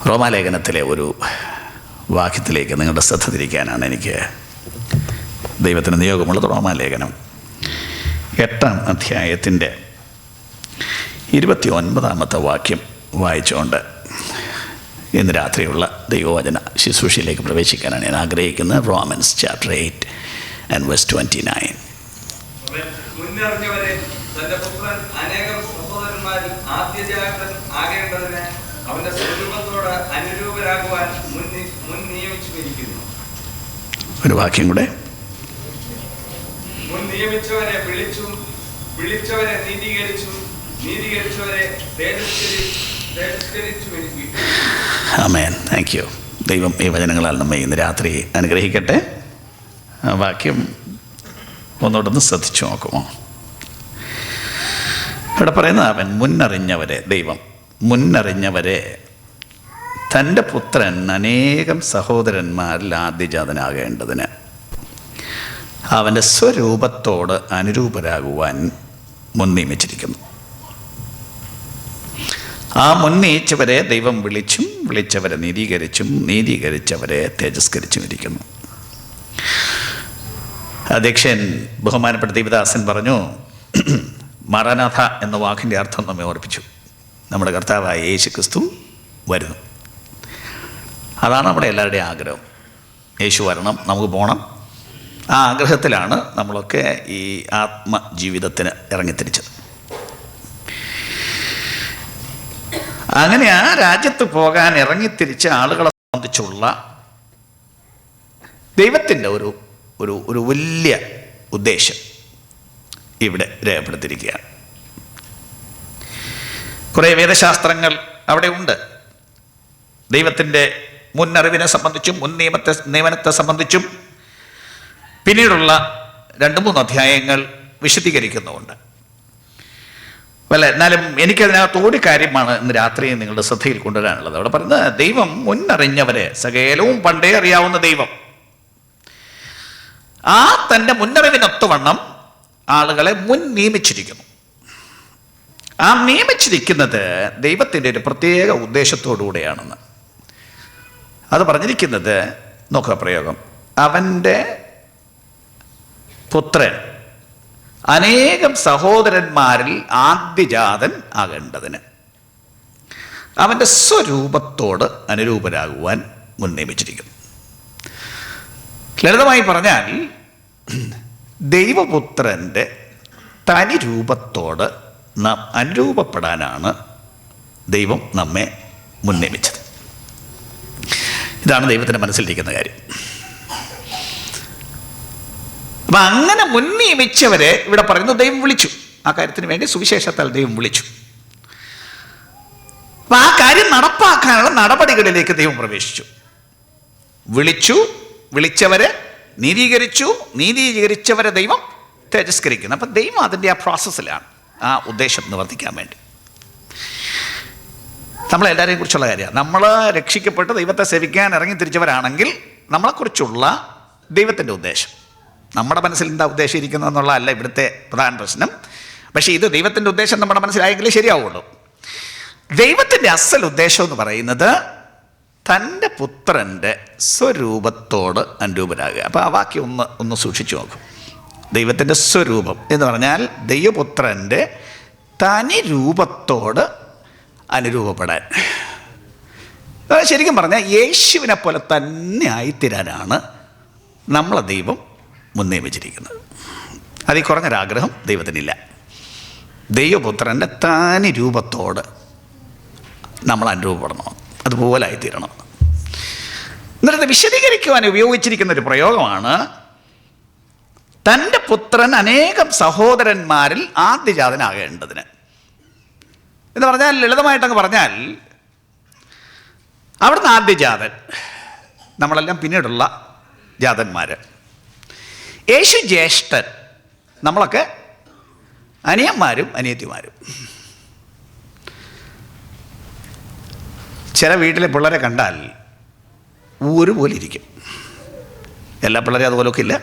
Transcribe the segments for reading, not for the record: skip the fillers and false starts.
റോമാലേഖനത്തിലെ ഒരു വാക്യത്തിലേക്ക് നിങ്ങളുടെ ശ്രദ്ധ തിരിക്കാനാണ് എനിക്ക് ദൈവത്തിന് നിയോഗമുള്ളത്. റോമാലേഖനം 8-ാം അധ്യായത്തിൻ്റെ 29-ാമത്തെ വാക്യം വായിച്ചുകൊണ്ട് ഇന്ന് രാത്രിയുള്ള ദൈവവചന ശുശ്രൂഷയിലേക്ക് പ്രവേശിക്കാനാണ് ഞാൻ ആഗ്രഹിക്കുന്നത്. Romance chapter 8:29. മുന്നറിഞ്ഞവരെ തന്റെ പുത്രൻ അനേകം സഹോദരന്മാരിൽ ആദ്യജാതൻ ആകേണ്ടതിന് അവന്റെ സ്വരൂപത്തോട് അനുരൂപരാകുവാൻ മുൻ നിയമിച്ചിരിക്കുന്നു. ഒരു വാക്യം കൂടെ. മുൻ നിയമിച്ചവരെ വിളിച്ചും വിളിച്ചവരെ നീതീകരിച്ചും നീതീകരിച്ചവരെ തേജസ്കരിച്ചു വരികയും. ആമേൻ. Thank you. ദൈവം ഈ വചനങ്ങളാൽ നമ്മെ ഇന്ന് രാത്രി അനുഗ്രഹിക്കട്ടെ. ആ വാക്യം ഒന്നുകൂടെ ശ്രദ്ധിച്ചു നോക്കുമോ? ഇവിടെ പറയുന്നത് അവൻ മുന്നറിഞ്ഞവരെ, ദൈവം മുന്നറിഞ്ഞവരെ തൻ്റെ പുത്രൻ അനേകം സഹോദരന്മാരിൽ ആദ്യജാതനാകേണ്ടതിന് അവൻ്റെ സ്വരൂപത്തോട് അനുരൂപരാകുവാൻ മുൻ നിയമിച്ചിരിക്കുന്നു. ആ മുൻ നിയമിച്ചവരെ ദൈവം വിളിച്ചും വിളിച്ചവരെ നീതീകരിച്ചും നീതീകരിച്ചവരെ തേജസ്കരിച്ചും ഇരിക്കുന്നു. അധ്യക്ഷൻ ബഹുമാനപ്പെട്ട ദൈവദാസൻ പറഞ്ഞു, മറനാഥ എന്ന വാക്കിൻ്റെ അർത്ഥം നമ്മെ ഓർപ്പിച്ചു. നമ്മുടെ കർത്താവായ യേശു ക്രിസ്തു വരുന്നു. അതാണ് നമ്മുടെ എല്ലാവരുടെയും ആഗ്രഹം. യേശു വരണം, നമുക്ക് പോകണം. ആ ആഗ്രഹത്തിലാണ് നമ്മളൊക്കെ ഈ ആത്മജീവിതത്തിന് ഇറങ്ങിത്തിരിച്ചത്. അങ്ങനെ ആ രാജ്യത്ത് പോകാൻ ഇറങ്ങിത്തിരിച്ച ആളുകളെ സംബന്ധിച്ചുള്ള ദൈവത്തിൻ്റെ ഒരു ഒരു ഒരു വലിയ ഉദ്ദേശം ഇവിടെ രേഖപ്പെടുത്തിയിരിക്കുകയാണ്. കുറേ വേദശാസ്ത്രങ്ങൾ അവിടെ ഉണ്ട്. ദൈവത്തിൻ്റെ മുന്നറിവിനെ സംബന്ധിച്ചും മുൻ നിയമനത്തെ സംബന്ധിച്ചും പിന്നീടുള്ള 2-3 അധ്യായങ്ങൾ വിശദീകരിക്കുന്നുമുണ്ട്. എന്നാലും എനിക്കതിനകത്ത് ഒരു കാര്യമാണ് ഇന്ന് രാത്രി നിങ്ങളുടെ ശ്രദ്ധയിൽ കൊണ്ടുവരാനുള്ളത്. അവിടെ പറയുന്നത് ദൈവം മുന്നറിഞ്ഞവരെ, സകലവും പണ്ടേ അറിയാവുന്ന ദൈവം ആ തൻ്റെ മുന്നറിവിനൊത്തവണ്ണം ആളുകളെ മുൻ നിയമിച്ചിരിക്കുന്നു. ആ നിയമിച്ചിരിക്കുന്നത് ദൈവത്തിൻ്റെ ഒരു പ്രത്യേക ഉദ്ദേശത്തോടുകൂടെയാണെന്ന്. അത് പറഞ്ഞിരിക്കുന്നത് നോക്കുക, പ്രയോഗം അവൻ്റെ പുത്രൻ അനേകം സഹോദരന്മാരിൽ ആദ്യജാതൻ ആകേണ്ടതിന് അവൻ്റെ സ്വരൂപത്തോട് അനുരൂപരാകുവാൻ മുൻ നിയമിച്ചിരിക്കുന്നു. ലളിതമായി പറഞ്ഞാൽ ദൈവപുത്രൻ്റെ തനി രൂപത്തോട് നാം അനുരൂപപ്പെടാനാണ് ദൈവം നമ്മെ മുൻ നിയമിച്ചത്. ഇതാണ് ദൈവത്തിൻ്റെ മനസ്സിലിരിക്കുന്ന കാര്യം. അപ്പം അങ്ങനെ മുൻ നിയമിച്ചവരെ ഇവിടെ പറയുന്നു ദൈവം വിളിച്ചു. ആ കാര്യത്തിന് വേണ്ടി സുവിശേഷത്താൽ ദൈവം വിളിച്ചു. അപ്പം ആ കാര്യം നടപ്പാക്കാനുള്ള നടപടികളിലേക്ക് ദൈവം പ്രവേശിച്ചു. വിളിച്ചു, വിളിച്ചവരെ നീതീകരിച്ചു, നീതീകരിച്ചവരെ ദൈവം തേജസ്കരിക്കുന്നു. അപ്പം ദൈവം അതിൻ്റെ ആ പ്രോസസ്സിലാണ് ആ ഉദ്ദേശം നിവർത്തിക്കാൻ വേണ്ടി. നമ്മളെല്ലാവരെയും കുറിച്ചുള്ള കാര്യമാണ്. നമ്മൾ രക്ഷിക്കപ്പെട്ട് ദൈവത്തെ സേവിക്കാൻ ഇറങ്ങി തിരിച്ചവരാണെങ്കിൽ നമ്മളെക്കുറിച്ചുള്ള ദൈവത്തിൻ്റെ ഉദ്ദേശം, നമ്മുടെ മനസ്സിൽ എന്താ ഉദ്ദേശം ഇരിക്കുന്നതെന്നുള്ളതല്ല ഇവിടുത്തെ പ്രധാന പ്രശ്നം. പക്ഷേ ഇത് ദൈവത്തിൻ്റെ ഉദ്ദേശം നമ്മുടെ മനസ്സിലായെങ്കിലേ ശരിയാവുള്ളൂ. ദൈവത്തിൻ്റെ അസൽ ഉദ്ദേശം എന്ന് പറയുന്നത് തൻ്റെ പുത്രൻ്റെ സ്വരൂപത്തോട് അനുരൂപരാകുക. അപ്പോൾ ആ വാക്യം ഒന്ന് സൂക്ഷിച്ചു നോക്കും. ദൈവത്തിൻ്റെ സ്വരൂപം എന്ന് പറഞ്ഞാൽ ദൈവപുത്രൻ്റെ തനി രൂപത്തോട് അനുരൂപപ്പെടാൻ. ശരിക്കും പറഞ്ഞാൽ യേശുവിനെ പോലെ തന്നെ ആയിത്തീരാനാണ് നമ്മളെ ദൈവം മുൻനിയമിച്ചിരിക്കുന്നത്. അതിൽ കുറഞ്ഞൊരാഗ്രഹം ദൈവത്തിനില്ല. ദൈവപുത്രൻ്റെ തനി രൂപത്തോട് നമ്മൾ അനുരൂപപ്പെടണം, അതുപോലെ ആയിത്തീരണം. എന്നിട്ട് വിശദീകരിക്കുവാൻ ഉപയോഗിച്ചിരിക്കുന്ന ഒരു പ്രയോഗമാണ് തൻ്റെ പുത്രൻ അനേകം സഹോദരന്മാരിൽ ആദ്യജാതനാകേണ്ടതിന് എന്ന് പറഞ്ഞാൽ, ലളിതമായിട്ടങ്ങ് പറഞ്ഞാൽ അവിടുന്ന് ആദ്യജാതൻ, നമ്മളെല്ലാം പിന്നീടുള്ള ജാതന്മാർ. യേശു ജ്യേഷ്ഠൻ, നമ്മളൊക്കെ അനിയന്മാരും അനിയത്തിമാരും. ചില വീട്ടിലെ പിള്ളേരെ കണ്ടാൽ ഒരുപോലെ ഇരിക്കും. എല്ലാ പിള്ളേരും അതുപോലൊക്കെ ഇല്ല,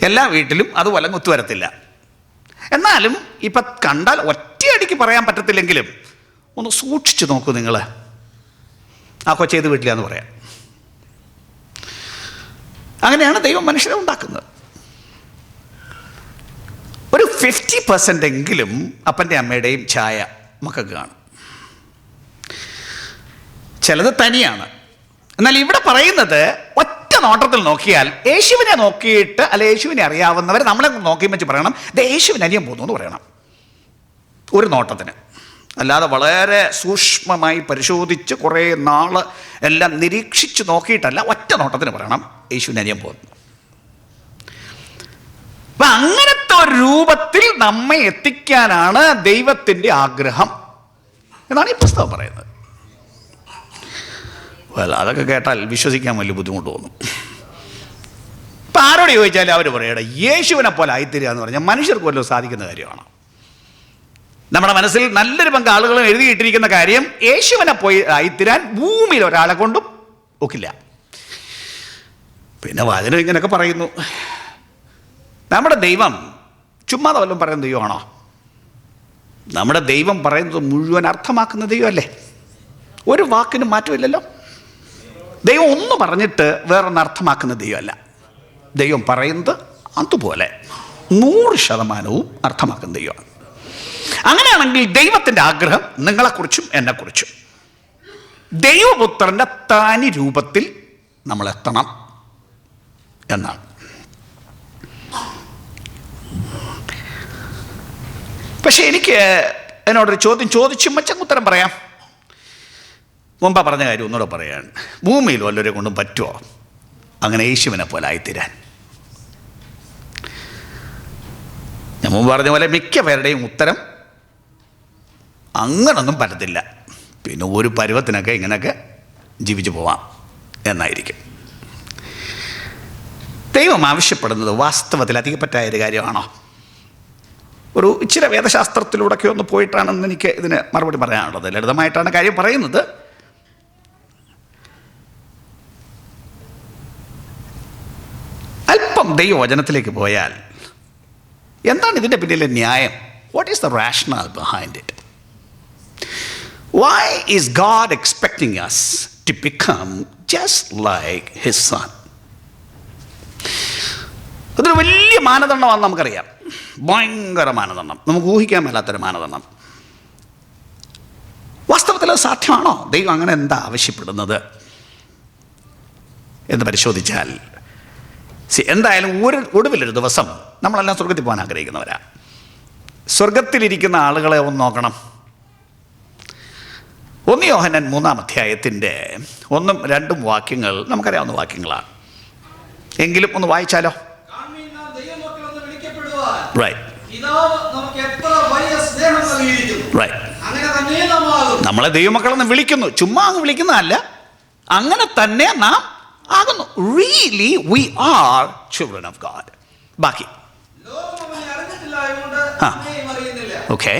എല്ലാ വീട്ടിലും അതുപോലെ ഒത്തുവരത്തില്ല. എന്നാലും ഇപ്പം കണ്ടാൽ ഒറ്റയടിക്ക് പറയാൻ പറ്റത്തില്ലെങ്കിലും ഒന്ന് സൂക്ഷിച്ചു നോക്കൂ നിങ്ങൾ. ആ കൊച്ചേത് വീട്ടിലാന്ന് പറയാം. അങ്ങനെയാണ് ദൈവം മനുഷ്യരെ ഉണ്ടാക്കുന്നത്. ഒരു 50% എങ്കിലും അപ്പൻ്റെ അമ്മയുടെയും ഛായ മക്കൾക്ക് കാണും. ചിലത് തനിയാണ്. എന്നാൽ ഇവിടെ പറയുന്നത് ഒറ്റ നോട്ടത്തിൽ നോക്കിയാൽ യേശുവിനെ നോക്കിയിട്ട്, അല്ല യേശുവിനെ അറിയാവുന്നവർ നമ്മളെ നോക്കി വെച്ച് പറയണം യേശുവിന് അനിയൻ പോകുന്നു എന്ന് പറയണം ഒരു നോട്ടത്തിന്. അല്ലാതെ വളരെ സൂക്ഷ്മമായി പരിശോധിച്ച് കുറേ നാൾ എല്ലാം നിരീക്ഷിച്ച് നോക്കിയിട്ടല്ല, ഒറ്റ നോട്ടത്തിന് പറയണം യേശുവിന് അനിയൻ പോകുന്നു. അപ്പം അങ്ങനത്തെ ഒരു രൂപത്തിൽ നമ്മെ എത്തിക്കാനാണ് ദൈവത്തിൻ്റെ ആഗ്രഹം എന്നാണ് ഈ പുസ്തകം പറയുന്നത്. അതൊക്കെ കേട്ടാൽ വിശ്വസിക്കാൻ വലിയ ബുദ്ധിമുട്ട് തോന്നും. ഇപ്പം ആരോട് ചോദിച്ചാലും അവർ പറയട്ടെ യേശുവിനെ പോലെ ആയിത്തീരുക എന്ന് പറഞ്ഞാൽ മനുഷ്യർക്ക് വല്ലതും സാധിക്കുന്ന കാര്യമാണ്. നമ്മുടെ മനസ്സിൽ നല്ലൊരു പങ്ക് ആളുകളും എഴുതിയിട്ടിരിക്കുന്ന കാര്യം യേശുവിനെ പോയി ആയിത്തീരാൻ ഭൂമിയിൽ ഒരാളെ കൊണ്ടും ഒക്കില്ല. പിന്നെ വചനം ഇങ്ങനെയൊക്കെ പറയുന്നു. നമ്മുടെ ദൈവം ചുമ്മാതെ വല്ലതും പറയുന്ന ദൈവമാണോ? നമ്മുടെ ദൈവം പറയുന്നത് മുഴുവൻ അർത്ഥമാക്കുന്ന ദൈവമല്ലേ? ഒരു വാക്കിനും മാറ്റമില്ലല്ലോ. ദൈവം ഒന്ന് പറഞ്ഞിട്ട് വേറൊന്ന് അർത്ഥമാക്കുന്ന ദൈവമല്ല. ദൈവം പറയുന്നത് അതുപോലെ 100% അർത്ഥമാക്കുന്ന ദൈവമാണ്. അങ്ങനെയാണെങ്കിൽ ദൈവത്തിൻ്റെ ആഗ്രഹം നിങ്ങളെക്കുറിച്ചും എന്നെക്കുറിച്ചും ദൈവപുത്രൻ്റെ തനി രൂപത്തിൽ നമ്മൾ എത്തണം എന്നാണ്. പക്ഷെ എനിക്ക് എന്നോടൊരു ചോദ്യം ചോദിച്ചും മച്ചങ്ങ് ഉത്തരം പറയാം. മുമ്പ് പറഞ്ഞ കാര്യം ഒന്നുകൂടെ പറയാണ്. ഭൂമിയിൽ വല്ലവരെ കൊണ്ടും പറ്റുമോ അങ്ങനെ യേശുവിനെ പോലെ ആയിത്തീരാൻ? ഞാൻ മുമ്പ് പറഞ്ഞ പോലെ മിക്ക പേരുടെയും ഉത്തരം അങ്ങനൊന്നും പറ്റത്തില്ല, പിന്നെ ഒരു പരുവത്തിനൊക്കെ ഇങ്ങനെയൊക്കെ ജീവിച്ചു പോവാം എന്നായിരിക്കും. ദൈവം ആവശ്യപ്പെടുന്നത് വാസ്തവത്തിൽ അധികപ്പറ്റായ ഒരു കാര്യമാണോ? ഒരു ഇച്ചിരി വേദശാസ്ത്രത്തിലൂടെയൊക്കെ ഒന്ന് പോയിട്ടാണെന്ന് എനിക്ക് ഇതിന് മറുപടി പറയാനുള്ളത്. ലളിതമായിട്ടാണ് കാര്യം പറയുന്നത്. അല്പം ദൈവവചനത്തിലേക്ക് പോയാൽ എന്താണ് ഇതിൻ്റെ പിന്നിലെ ന്യായം? What is the rational behind it? Why is God expecting us to become just like His Son? അതൊരു വലിയ മാനദണ്ഡമാണെന്ന് നമുക്കറിയാം. ഭയങ്കര മാനദണ്ഡം, നമുക്ക് ഊഹിക്കാൻ മേലാത്തൊരു മാനദണ്ഡം. വാസ്തവത്തിൽ അത് സാധ്യമാണോ? ദൈവം അങ്ങനെ എന്താ ആവശ്യപ്പെടുന്നത് എന്ന് പരിശോധിച്ചാൽ എന്തായാലും ഒടുവിലൊരു ദിവസം നമ്മളെല്ലാം സ്വർഗത്തിൽ പോകാൻ ആഗ്രഹിക്കുന്നവരാ. സ്വർഗത്തിലിരിക്കുന്ന ആളുകളെ ഒന്ന് നോക്കണം. 1 യോഹന്നാൻ 3-ാം അധ്യായത്തിൻ്റെ 1-2 വാക്യങ്ങൾ നമുക്കറിയാവുന്ന വാക്യങ്ങളാണ്. എങ്കിലും ഒന്ന് വായിച്ചാലോ? നമ്മളെ ദൈവമക്കളെന്ന് വിളിക്കുന്നു, ചുമ്മാ അങ്ങ് വിളിക്കുന്നതല്ല, അങ്ങനെ തന്നെ നാം ആകുന്നു. Really V are children of God. ബാക്കി ഓക്കെ.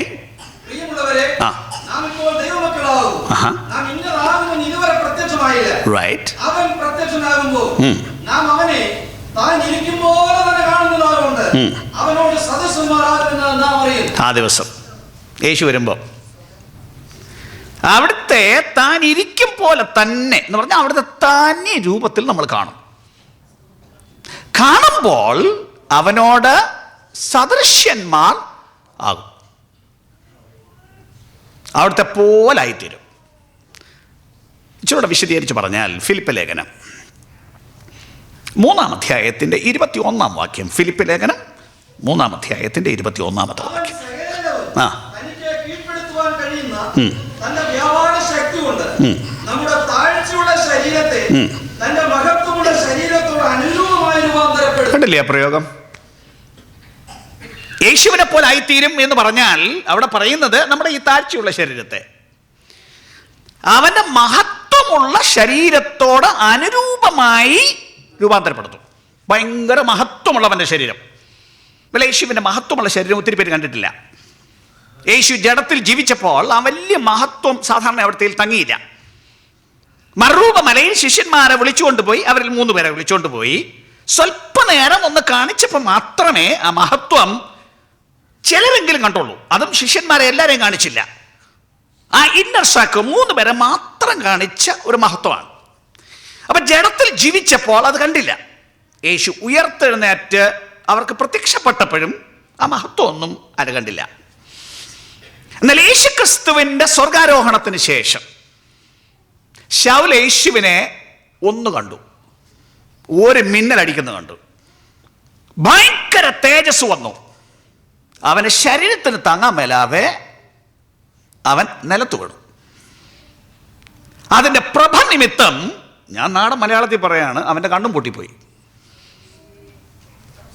റൈറ്റ്. ആ ദിവസം യേശു വരുമ്പോൾ അവിടുത്തെ താൻ ഇരിക്കും പോലെ തന്നെ എന്ന് പറഞ്ഞാൽ അവിടുത്തെ തന്നെ രൂപത്തിൽ നമ്മൾ കാണും. കാണുമ്പോൾ അവനോട് സദൃശ്യന്മാർ ആകും, അവിടുത്തെ പോലായിത്തീരും. ഇച്ചിരൂടെ വിശദീകരിച്ച് പറഞ്ഞാൽ ഫിലിപ്പ് ലേഖനം 3-ാം അധ്യായത്തിൻ്റെ 21-ാം വാക്യം. ഫിലിപ്പ് ലേഖനം 3-ാം അധ്യായത്തിൻ്റെ 21-ാമത്തെ വാക്യം. കണ്ടില്ലേ ആ പ്രയോഗം? യേശുവിനെ പോലെ ആയിത്തീരും എന്ന് പറഞ്ഞാൽ അവിടെ പറയുന്നത് നമ്മുടെ ഈ താഴ്ചയുള്ള ശരീരത്തെ അവന്റെ മഹത്വമുള്ള ശരീരത്തോട് അനുരൂപമായി രൂപാന്തരപ്പെടുത്തും. ഭയങ്കര മഹത്വമുള്ളവന്റെ ശരീരം. യേശുവിൻ്റെ മഹത്വമുള്ള ശരീരം ഒത്തിരി പേര് കണ്ടിട്ടില്ല. യേശു ജഡത്തിൽ ജീവിച്ചപ്പോൾ ആ വലിയ മഹത്വം സാധാരണ അവിടത്തേൽ തങ്ങിയില്ല. മറുരൂപമലയിൽ ശിഷ്യന്മാരെ വിളിച്ചുകൊണ്ടുപോയി, അവരിൽ 3 പേരെ വിളിച്ചുകൊണ്ടുപോയി സ്വല്പനേരം ഒന്ന് കാണിച്ചപ്പോൾ മാത്രമേ ആ മഹത്വം ചിലരെങ്കിലും കണ്ടുള്ളൂ. അതും ശിഷ്യന്മാരെ എല്ലാവരെയും കാണിച്ചില്ല. ആ ഇന്നർ സർക്കിൾ 3 പേരെ മാത്രം കാണിച്ച ഒരു മഹത്വമാണ്. അപ്പം ജഡത്തിൽ ജീവിച്ചപ്പോൾ അത് കണ്ടില്ല. യേശു ഉയർത്തെഴുന്നേറ്റ് അവർക്ക് പ്രത്യക്ഷപ്പെട്ടപ്പോഴും ആ മഹത്വമൊന്നും അത് കണ്ടില്ല. എന്നാൽ യേശു ക്രിസ്തുവിൻ്റെ സ്വർഗാരോഹണത്തിന് ശേഷം ശൗൽ യേശുവിനെ ഒന്ന് കണ്ടു, ഒരു മിന്നലടിക്കുന്നത് കണ്ടു. ഭയങ്കര തേജസ് വന്നു. അവൻ്റെ ശരീരത്തിന് താങ്ങാൻ മേലാതെ അവൻ നിലത്ത് വീണു. അതിൻ്റെ പ്രഭ നിമിത്തം, ഞാൻ നാടൻ മലയാളത്തിൽ പറയാണ്, അവൻ്റെ കണ്ണും പൊട്ടിപ്പോയി.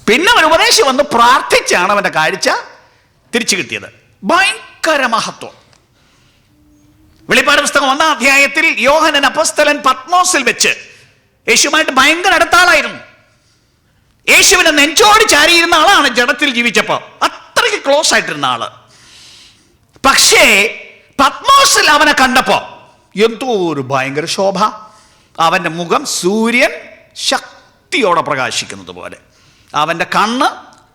പിന്നെ ഒരു ഉപദേശി വന്ന് പ്രാർത്ഥിച്ചാണ് അവൻ്റെ കാഴ്ച തിരിച്ചു കിട്ടിയത്. ഭയങ്കര മഹത്വം. വെളിപ്പാട് പുസ്തകം 1-ാം അധ്യായത്തിൽ യോഹന്നാൻ അപ്പോസ്തലൻ പത്മോസിൽ വെച്ച് യേശുവുമായിട്ട് ഭയങ്കര അടുത്ത ആളായിരുന്നു. യേശുവിനെ നെഞ്ചോട് ചാരിയിരുന്ന ആളാണ് ജഡത്തിൽ ജീവിച്ചപ്പോൾ, അത്രയ്ക്ക് ക്ലോസ് ആയിട്ടിരുന്ന ആള്. പക്ഷേ പത്മോസിൽ അവനെ കണ്ടപ്പോ എന്തോ ഒരു ഭയങ്കര ശോഭ. അവൻ്റെ മുഖം സൂര്യൻ ശക്തിയോടെ പ്രകാശിക്കുന്നത് പോലെ, അവൻ്റെ കണ്ണ്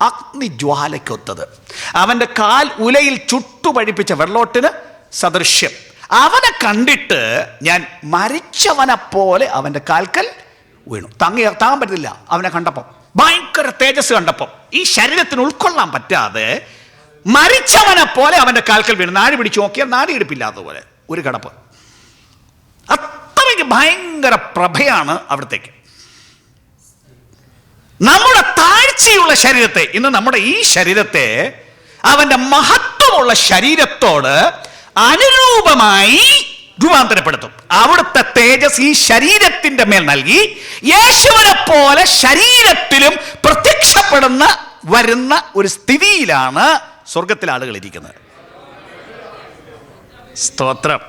അഗ്നിജ്വാലയ്ക്കൊത്തത്, അവൻ്റെ കാൽ ഉലയിൽ ചുട്ടുപഴിപ്പിച്ച വെള്ളോട്ടിന് സദൃശ്യം. അവനെ കണ്ടിട്ട് ഞാൻ മരിച്ചവനെ പോലെ അവൻ്റെ കാൽക്കൽ വീണു. താങ്ങാൻ പറ്റില്ല അവനെ കണ്ടപ്പം. ഭയങ്കര തേജസ് കണ്ടപ്പം ഈ ശരീരത്തിന് ഉൾക്കൊള്ളാൻ പറ്റാതെ മരിച്ചവനെ പോലെ അവൻ്റെ കാൽക്കൽ വീണു. നാടി പിടിച്ചു നോക്കിയാൽ നാടി എടുപ്പില്ലാത്തതുപോലെ ഒരു കിടപ്പ്. അത്രയ്ക്ക് ഭയങ്കര പ്രഭയാണ് അവിടത്തേക്ക്. നമ്മുടെ താഴ്ചയുള്ള ശരീരത്തെ, ഇന്ന് നമ്മുടെ ഈ ശരീരത്തെ അവൻ്റെ മഹത്വമുള്ള ശരീരത്തോട് അനുരൂപമായി രൂപാന്തരപ്പെടുത്തും. അവിടുത്തെ തേജസ് ഈ ശരീരത്തിന്റെ മേൽ നൽകി യേശുവിനെ പോലെ ശരീരത്തിലും പ്രത്യക്ഷപ്പെടുന്ന വരുന്ന ഒരു സ്ഥിതിയിലാണ് സ്വർഗത്തിലെ ആളുകൾ ഇരിക്കുന്നത്. സ്തോത്രം.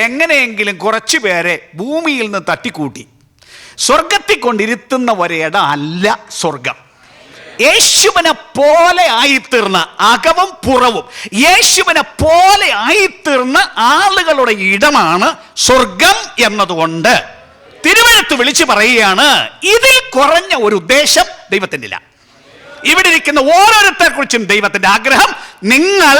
എങ്ങനെയെങ്കിലും കുറച്ചു പേരെ ഭൂമിയിൽ നിന്ന് തട്ടിക്കൂട്ടി സ്വർഗത്തിൽ കൊണ്ടിരുത്തുന്ന ഒരിടം അല്ല സ്വർഗം. യേശുവിനെ പോലെ ആയിത്തീർന്ന, അകവും പുറവും യേശുവിനെ പോലെ ആയിത്തീർന്ന ആളുകളുടെ ഇടമാണ് സ്വർഗം എന്നതുകൊണ്ട് തിരുവെഴുത്ത് വിളിച്ചു പറയുകയാണ്, ഇതിൽ കുറഞ്ഞ ഒരു ഉദ്ദേശം ദൈവത്തിൻ്റെ ഇല്ല. ഇവിടെ ഇരിക്കുന്ന ഓരോരുത്തരെ കുറിച്ചും ദൈവത്തിന്റെ ആഗ്രഹം, നിങ്ങൾ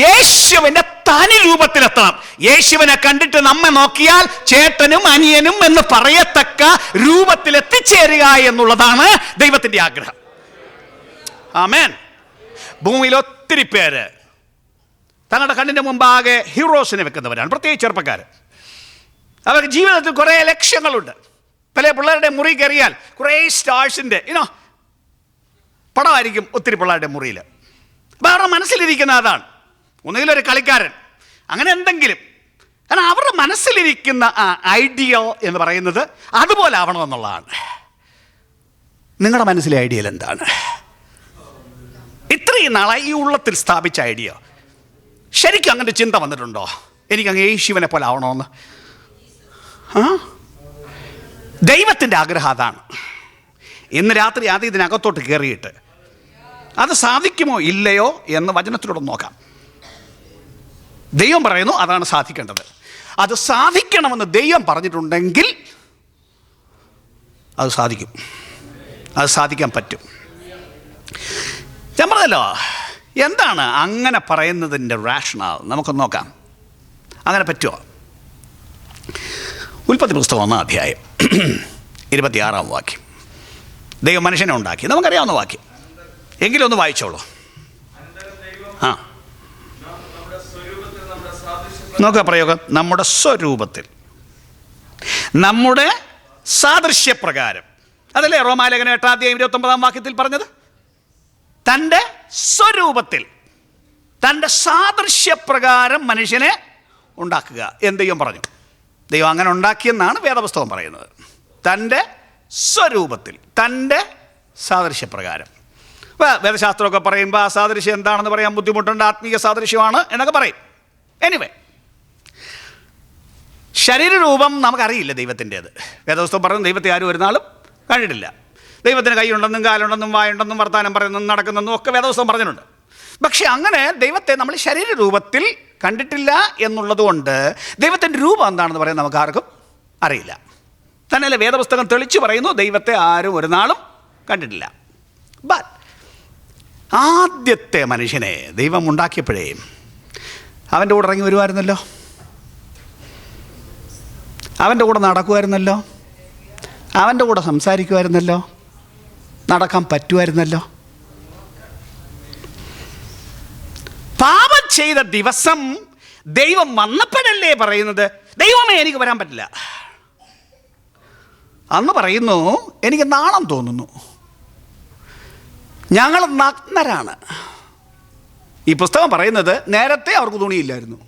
യേശുവിന്റെ തനി രൂപത്തിലെത്തണം. യേശുവിനെ കണ്ടിട്ട് നമ്മെ നോക്കിയാൽ ചേട്ടനും അനിയനും എന്ന് പറയത്തക്ക രൂപത്തിൽ എത്തിച്ചേരുക എന്നുള്ളതാണ് ദൈവത്തിന്റെ ആഗ്രഹം. ആമേൻ. ഭൂമിയിൽ ഒത്തിരി പേര് തങ്ങളുടെ കണ്ണിന്റെ മുമ്പാകെ ഹീറോസിനെ വെക്കുന്നവരാണ്, പ്രത്യേകിച്ച് ചെറുപ്പക്കാർ. അവർക്ക് ജീവിതത്തിൽ കുറേ ലക്ഷ്യങ്ങളുണ്ട്. പല പിള്ളേരുടെ മുറി കയറിയാൽ കുറേ സ്റ്റാർസിൻ്റെ പടമായിരിക്കും ഒത്തിരി പിള്ളേരുടെ മുറിയിൽ. അപ്പം അവരുടെ മനസ്സിലിരിക്കുന്ന അതാണ്, ഒന്നുകിൽ ഒരു കളിക്കാരൻ, അങ്ങനെ എന്തെങ്കിലും. കാരണം അവരുടെ മനസ്സിലിരിക്കുന്ന ആ ഐഡിയൽ എന്ന് പറയുന്നത് അതുപോലെ ആവണമെന്നുള്ളതാണ്. നിങ്ങളുടെ മനസ്സിലെ ഐഡിയൽ എന്താണ്? ഇത്രയും നാളായി ഈ ഉള്ളത്തിൽ സ്ഥാപിച്ച ഐഡിയ ശരിക്കും അങ്ങനെ ചിന്ത വന്നിട്ടുണ്ടോ? എനിക്കങ്ങ് യേശുവിനെ പോലെ ആവണമെന്ന്. ദൈവത്തിൻ്റെ ആഗ്രഹം അതാണ്. ഇന്ന് രാത്രി ആദ്യം ഇതിനകത്തോട്ട് കയറിയിട്ട് അത് സാധിക്കുമോ ഇല്ലയോ എന്ന് വചനത്തിലൂടെ നോക്കാം. ദൈവം പറയുന്നു അതാണ് സാധിക്കേണ്ടത്. അത് സാധിക്കണമെന്ന് ദൈവം പറഞ്ഞിട്ടുണ്ടെങ്കിൽ അത് സാധിക്കും, അത് സാധിക്കാൻ പറ്റും. ഞാൻ പറഞ്ഞല്ലോ, എന്താണ് അങ്ങനെ പറയുന്നതിൻ്റെ റാഷണൽ? നമുക്കൊന്ന് നോക്കാം. അങ്ങനെ പറ്റുമോ? ഉൽപ്പത്തി പുസ്തകം 1-ാം അധ്യായം 26-ാം വാക്യം. ദൈവം മനുഷ്യനെ ഉണ്ടാക്കി, നമുക്കറിയാവുന്ന വാക്യം, എങ്കിലും ഒന്ന് വായിച്ചോളൂ. ആ, നോക്കുക പ്രയോഗം, നമ്മുടെ സ്വരൂപത്തിൽ, നമ്മുടെ സാദൃശ്യപ്രകാരം. അതല്ലേ റോമാലേഖനം 8-ാം അധ്യായം 29-ാം വാക്യത്തിൽ പറഞ്ഞത്? തൻ്റെ സ്വരൂപത്തിൽ, തൻ്റെ സാദൃശ്യപ്രകാരം മനുഷ്യനെ ഉണ്ടാക്കുക എന്ന് ദൈവം പറഞ്ഞു. ദൈവം അങ്ങനെ ഉണ്ടാക്കിയെന്നാണ് വേദപുസ്തകം പറയുന്നത്. തൻ്റെ സ്വരൂപത്തിൽ, തൻ്റെ സാദൃശ്യപ്രകാരം. വേദശാസ്ത്രമൊക്കെ പറയുമ്പോൾ ആ സാദൃശ്യം എന്താണെന്ന് പറയാൻ ബുദ്ധിമുട്ടുണ്ട്, ആത്മീയ സാദൃശ്യമാണ് എന്നൊക്കെ പറയും. എനിവേ, ശരീരരൂപം നമുക്കറിയില്ല ദൈവത്തിൻ്റേത്. വേദപുസ്തകം പറയുന്നത് ദൈവത്തെ ആരും ഒരു നാളും കണ്ടിട്ടില്ല. ദൈവത്തിന് കൈയുണ്ടെന്നും കാലുണ്ടെന്നും വായുണ്ടെന്നും വർത്താനം പറയുന്നതും നടക്കുന്നതും ഒക്കെ വേദപുസ്തകം പറഞ്ഞിട്ടുണ്ട്. പക്ഷെ അങ്ങനെ ദൈവത്തെ നമ്മൾ ശരീരരൂപത്തിൽ കണ്ടിട്ടില്ല എന്നുള്ളത് കൊണ്ട് ദൈവത്തിൻ്റെ രൂപം എന്താണെന്ന് പറയാൻ നമുക്ക് ആർക്കും അറിയില്ല. തന്നെയല്ലേ വേദപുസ്തകം തെളിച്ചു പറയുന്നു ദൈവത്തെ ആരും ഒരു നാളും കണ്ടിട്ടില്ല. ബട്ട് ആദ്യത്തെ മനുഷ്യനെ ദൈവം ഉണ്ടാക്കിയപ്പോഴേ അവൻ്റെ കൂടെ ഇറങ്ങി വരുമായിരുന്നല്ലോ, അവൻ്റെ കൂടെ നടക്കുമായിരുന്നല്ലോ, അവൻ്റെ കൂടെ സംസാരിക്കുമായിരുന്നല്ലോ, നടക്കാൻ പറ്റുമായിരുന്നല്ലോ. പാപം ചെയ്ത ദിവസം ദൈവം വന്നപ്പോഴല്ലേ പറയുന്നത് ദൈവമേ എനിക്ക് വരാൻ പറ്റില്ല. അന്ന് പറയുന്നു എനിക്ക് നാണം തോന്നുന്നു, ഞങ്ങൾ നഗ്നരാണ്. ഈ പുസ്തകം പറയുന്നത് നേരത്തെ അവർക്ക് തുണിയില്ലായിരുന്നു.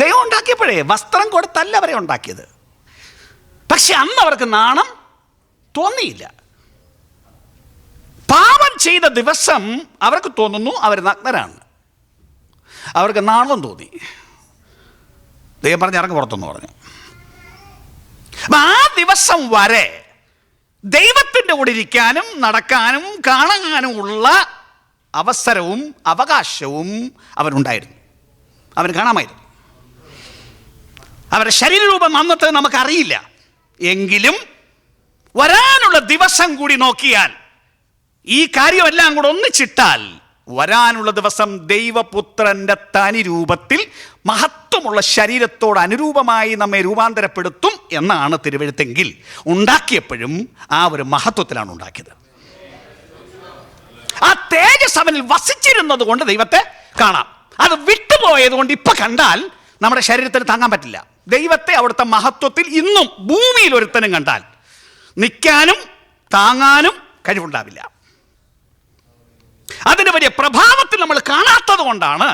ദൈവം ഉണ്ടാക്കിയപ്പോഴേ വസ്ത്രം കൊടുത്തല്ല അവരെ ഉണ്ടാക്കിയത്. പക്ഷെ അന്ന് അവർക്ക് നാണം തോന്നിയില്ല. പാപം ചെയ്ത ദിവസം അവർക്ക് തോന്നുന്നു അവർ നഗ്നരാണ്, അവർക്ക് നാണം തോന്നി. ദൈവം പറഞ്ഞ് ഇറങ്ങി പുറത്തെന്ന് പറഞ്ഞു. അപ്പം ആ ദിവസം വരെ ദൈവത്തിൻ്റെ കൂടെ ഇരിക്കാനും നടക്കാനും കാണാനും ഉള്ള അവസരവും അവകാശവും അവനുണ്ടായിരുന്നു. അവന് കാണാമായിരുന്നു. അവരുടെ ശരീരരൂപം അന്നത്തെ നമുക്കറിയില്ല. എങ്കിലും വരാനുള്ള ദിവസം കൂടി നോക്കിയാൽ, ഈ കാര്യമെല്ലാം കൂടെ ഒന്നിച്ചിട്ടാൽ, വരാനുള്ള ദിവസം ദൈവപുത്രൻ്റെ തനി രൂപത്തിൽ മഹത്വമുള്ള ശരീരത്തോട് അനുരൂപമായി നമ്മെ രൂപാന്തരപ്പെടുത്തും എന്നാണ് തിരുവെഴുത്തെങ്കിൽ, ഉണ്ടാക്കിയപ്പോഴും ആ ഒരു മഹത്വത്തിലാണ് ഉണ്ടാക്കിയത്. ആ തേജസ് അവനിൽ വസിച്ചിരുന്നത് കൊണ്ട് ദൈവത്തെ കാണാം. അത് വിട്ടുപോയത് കൊണ്ട് ഇപ്പം കണ്ടാൽ നമ്മുടെ ശരീരത്തിന് താങ്ങാൻ പറ്റില്ല. ദൈവത്തെ അവിടുത്തെ മഹത്വത്തിൽ ഇന്നും ഭൂമിയിൽ ഒരുത്തനും കണ്ടാൽ നിൽക്കാനും താങ്ങാനും കഴിവുണ്ടാവില്ല. അതിൻ്റെ വലിയ പ്രഭാവത്തിൽ നമ്മൾ കാണാത്തത് കൊണ്ടാണ്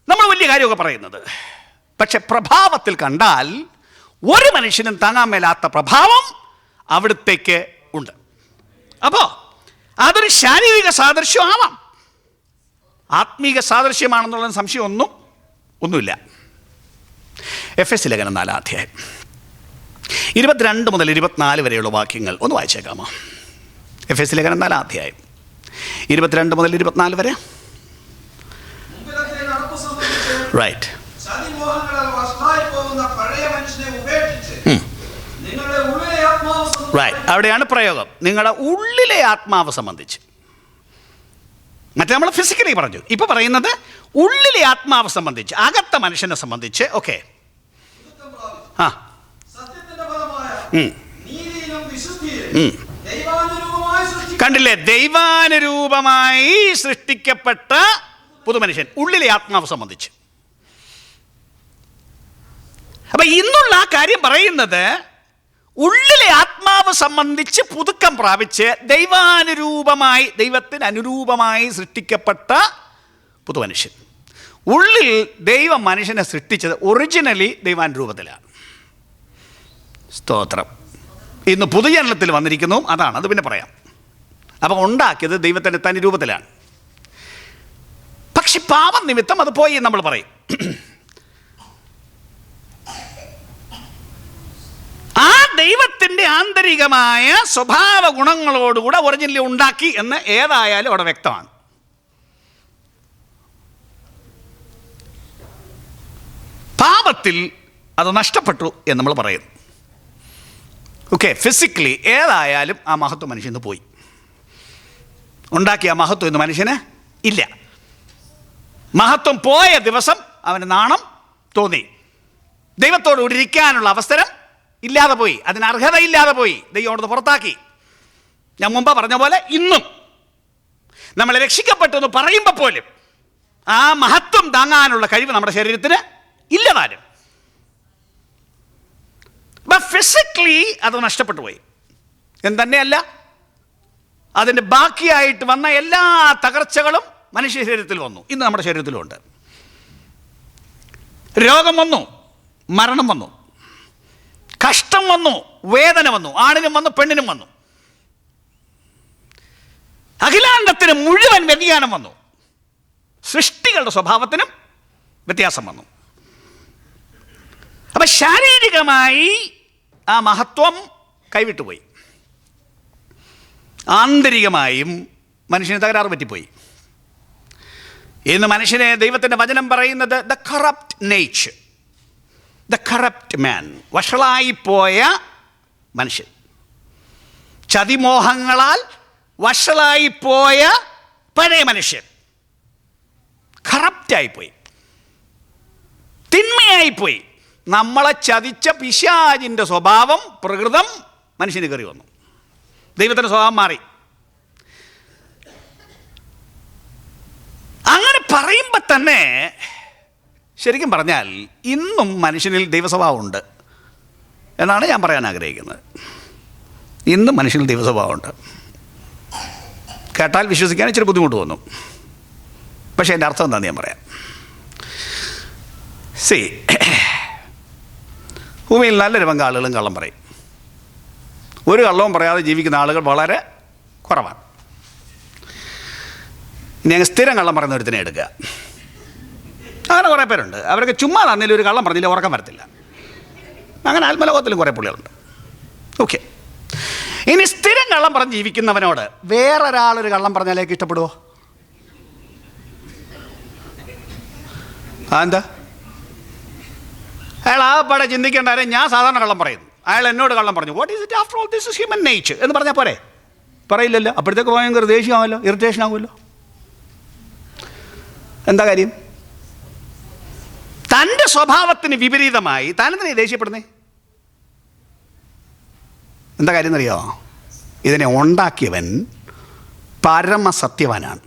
നമ്മൾ വലിയ കാര്യമൊക്കെ പറയുന്നത്. പക്ഷെ പ്രഭാവത്തിൽ കണ്ടാൽ ഒരു മനുഷ്യനും താങ്ങാൻ മേലാത്ത പ്രഭാവം അവിടത്തേക്ക് ഉണ്ട്. അപ്പോൾ അതൊരു ശാരീരിക സാദൃശ്യമാവാം, ആത്മീക സാദൃശ്യമാണെന്നുള്ള സംശയം ഒന്നുമില്ല. എഫെസ്യ ലേഖനം 4-ാം അധ്യായം 22 മുതൽ 24 വരെയുള്ള വാക്യങ്ങൾ ഒന്ന് വായിച്ചേക്കാമോ? എഫെസ്യ ലേഖനം 4-ാം അധ്യായം 22 മുതൽ 24 വരെ. റൈറ്റ്. റൈറ്റ്, അവിടെയാണ് പ്രയോഗം, നിങ്ങളുടെ ഉള്ളിലെ ആത്മാവ് സംബന്ധിച്ച്. മറ്റേ നമ്മൾ ഫിസിക്കലി പറഞ്ഞു, ഇപ്പൊ പറയുന്നത് ഉള്ളിലെ ആത്മാവ് സംബന്ധിച്ച്, അകത്ത മനുഷ്യനെ സംബന്ധിച്ച്. ഓക്കെ, ആ, കണ്ടില്ലേ, ദൈവാനുരൂപമായി സൃഷ്ടിക്കപ്പെട്ട പുതുമനുഷ്യൻ, ഉള്ളിലെ ആത്മാവ് സംബന്ധിച്ച്. അപ്പൊ ഇന്നുള്ള ആ കാര്യം പറയുന്നത് ഉള്ളിലെ ആത്മാവ് സംബന്ധിച്ച് പുതുക്കം പ്രാപിച്ച് ദൈവാനുരൂപമായി, ദൈവത്തിന് അനുരൂപമായി സൃഷ്ടിക്കപ്പെട്ട പുതുമനുഷ്യൻ. ഉള്ളിൽ ദൈവം മനുഷ്യനെ സൃഷ്ടിച്ചത് ഒറിജിനലി ദൈവാനുരൂപത്തിലാണ്. സ്തോത്രം. ഇന്ന് പുതുജനനത്തിൽ വന്നിരിക്കുന്നു, അതാണ്, അത് പിന്നെ പറയാം. അപ്പം ഉണ്ടാക്കിയത് ദൈവത്തിൻ്റെ തനി രൂപത്തിലാണ്. പക്ഷെ പാപം നിമിത്തം അത് പോയി നമ്മൾ പറയും. ആ ദൈവത്തിൻ്റെ ആന്തരികമായ സ്വഭാവ ഗുണങ്ങളോടുകൂടെ ഒറിജിനലി ഉണ്ടാക്കി എന്ന് ഏതായാലും അവിടെ വ്യക്തമാണ്. പാപത്തിൽ അത് നഷ്ടപ്പെട്ടു എന്ന് നമ്മൾ പറയുന്നു. ഓക്കെ, ഫിസിക്കലി ഏതായാലും ആ മഹത്വം മനുഷ്യന് പോയി. ഉണ്ടാക്കിയ മഹത്വം ഇന്ന് മനുഷ്യന് ഇല്ല. മഹത്വം പോയ ദിവസം അവന് നാണം തോന്നി. ദൈവത്തോട് കൂടി ഇരിക്കാനുള്ള അവസരം ഇല്ലാതെ പോയി, അതിന് അർഹതയില്ലാതെ പോയി. ദൈവം അവിടുന്ന് പുറത്താക്കി. ഞാൻ മുമ്പ് പറഞ്ഞ പോലെ ഇന്നും നമ്മൾ രക്ഷിക്കപ്പെട്ടു എന്ന് പറയുമ്പോൾ പോലും ആ മഹത്വം താങ്ങാനുള്ള കഴിവ് നമ്മുടെ ശരീരത്തിന് ഇല്ലതാനും. ഫിസിക്കലി അത് നഷ്ടപ്പെട്ടു പോയി. എന്തന്നെയല്ല, അതിൻ്റെ ബാക്കിയായിട്ട് വന്ന എല്ലാ തകർച്ചകളും മനുഷ്യ ശരീരത്തിൽ വന്നു. ഇന്ന് നമ്മുടെ ശരീരത്തിലുമുണ്ട്. രോഗം വന്നു, മരണം വന്നു, കഷ്ടം വന്നു, വേദന വന്നു, ആണിനും വന്നു, പെണ്ണിനും വന്നു, അഖിലാണ്ടത്തിന് മുഴുവൻ വ്യതിയാനം വന്നു, സൃഷ്ടികളുടെ സ്വഭാവത്തിനും വ്യത്യാസം വന്നു. അപ്പൊ ശാരീരികമായി ആ മഹത്വം കൈവിട്ടുപോയി. ആന്തരികമായും മനുഷ്യന് തകരാറ് പറ്റിപ്പോയി. ഇന്ന് മനുഷ്യനെ ദൈവത്തിൻ്റെ വചനം പറയുന്നത് the corrupt nature, the corrupt man, വഷളായിപ്പോയ മനുഷ്യൻ, ചതിമോഹങ്ങളാൽ വഷളായിപ്പോയ പഴയ മനുഷ്യൻ, കറപ്റ്റായിപ്പോയി. തിന്മയായിപ്പോയി. നമ്മളെ ചതിച്ച പിശാചിൻ്റെ സ്വഭാവം, പ്രകൃതം മനുഷ്യന് കയറി വന്നു. ദൈവത്തിൻ്റെ സ്വഭാവം മാറി. അങ്ങനെ പറയുമ്പോൾ തന്നെ ശരിക്കും പറഞ്ഞാൽ ഇന്നും മനുഷ്യനിൽ ദൈവസ്വഭാവമുണ്ട് എന്നാണ് ഞാൻ പറയാൻ ആഗ്രഹിക്കുന്നത്. ഇന്നും മനുഷ്യനിൽ ദൈവസ്വഭാവമുണ്ട്. കേട്ടാൽ വിശ്വസിക്കാൻ ഇച്ചിരി ബുദ്ധിമുട്ട് തോന്നും. പക്ഷേ എൻ്റെ അർത്ഥം എന്താണെന്ന് ഞാൻ പറയാം. ഭൂമിയിൽ നല്ലൊരു പങ്ക് ആളുകളും കള്ളം പറയും. ഒരു കള്ളവും പറയാതെ ജീവിക്കുന്ന ആളുകൾ വളരെ കുറവാണ്. ഇനി അങ്ങ് സ്ഥിരം കള്ളം പറയുന്ന ഒരുത്തിനെ എടുക്കുക. അങ്ങനെ കുറേ പേരുണ്ട്. അവരൊക്കെ ചുമ്മാ തന്നില്ല ഒരു കള്ളം പറഞ്ഞില്ല ഉറക്കം വരത്തില്ല. അങ്ങനെ ആത്മലോകത്തിലും കുറേ പുള്ളികളുണ്ട്. ഓക്കെ, ഇനി സ്ഥിരം കള്ളം പറഞ്ഞ് ജീവിക്കുന്നവനോട് വേറൊരാളൊരു കള്ളം പറഞ്ഞാലേക്ക് ഇഷ്ടപ്പെടുവോ? എന്താ അയാൾ ആ പാടെ ചിന്തിക്കേണ്ടാരെ, ഞാൻ സാധാരണ കള്ളം പറയുന്നു, അയാൾ എന്നോട് കള്ളം പറഞ്ഞു, what is it after all this is human nature എന്ന് പറഞ്ഞാൽ പോരെ? പറയില്ലല്ലോ. അപ്പോഴത്തേക്ക് ഭയങ്കര ദേഷ്യമാവല്ലോ, ഇറിറ്റേഷൻ ആവുമല്ലോ. എന്താ കാര്യം? തൻ്റെ സ്വഭാവത്തിന് വിപരീതമായി താനെന്തിനാ ദേഷ്യപ്പെടുന്നേ? എന്താ കാര്യം എന്നറിയോ? ഇതിനെ ഉണ്ടാക്കിയവൻ പരമസത്യവാനാണ്.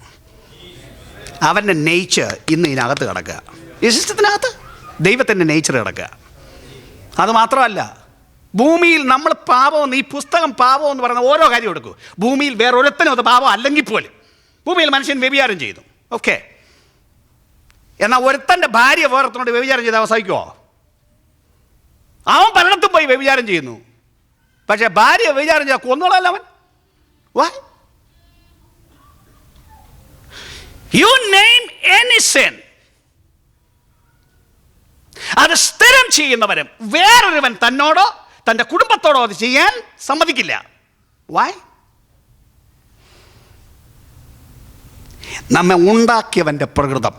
അവൻ്റെ നേച്ചർ ഇന്ന് ഇതിനകത്ത് കിടക്കുക, ഈ സിസ്റ്റത്തിനകത്ത് ദൈവത്തിൻ്റെ നേച്ചർ കിടക്കുക. അതുമാത്രമല്ല, ഭൂമിയിൽ നമ്മൾ പാപം, ഈ പുസ്തകം പാപം എന്ന് പറയുന്ന ഓരോ കാര്യം എടുക്കൂ. ഭൂമിയിൽ വേറൊരുത്തനും അത് പാപം അല്ലെങ്കിൽ പോലും ഭൂമിയിൽ മനുഷ്യൻ വ്യഭിചാരം ചെയ്തു. ഓക്കെ, എന്നാൽ ഒരുത്തൻ്റെ ഭാര്യ വേറൊരുത്തനോട് വ്യഭിചാരം ചെയ്ത് അവസാനിക്കുമോ? അവൻ പലയിടത്തും പോയി വ്യഭിചാരം ചെയ്യുന്നു. പക്ഷേ ഭാര്യ വ്യഭിചാരം ചെയ്താൽ കൊന്നോളല്ല അവൻ. Why? You name any sin. അത് സ്ഥിരം ചെയ്യുന്നവരും വേറൊരുവൻ തന്നോടോ തൻ്റെ കുടുംബത്തോടോ അത് ചെയ്യാൻ സമ്മതിക്കില്ല. Why? നമ്മെ ഉണ്ടാക്കിയവൻ്റെ പ്രകൃതം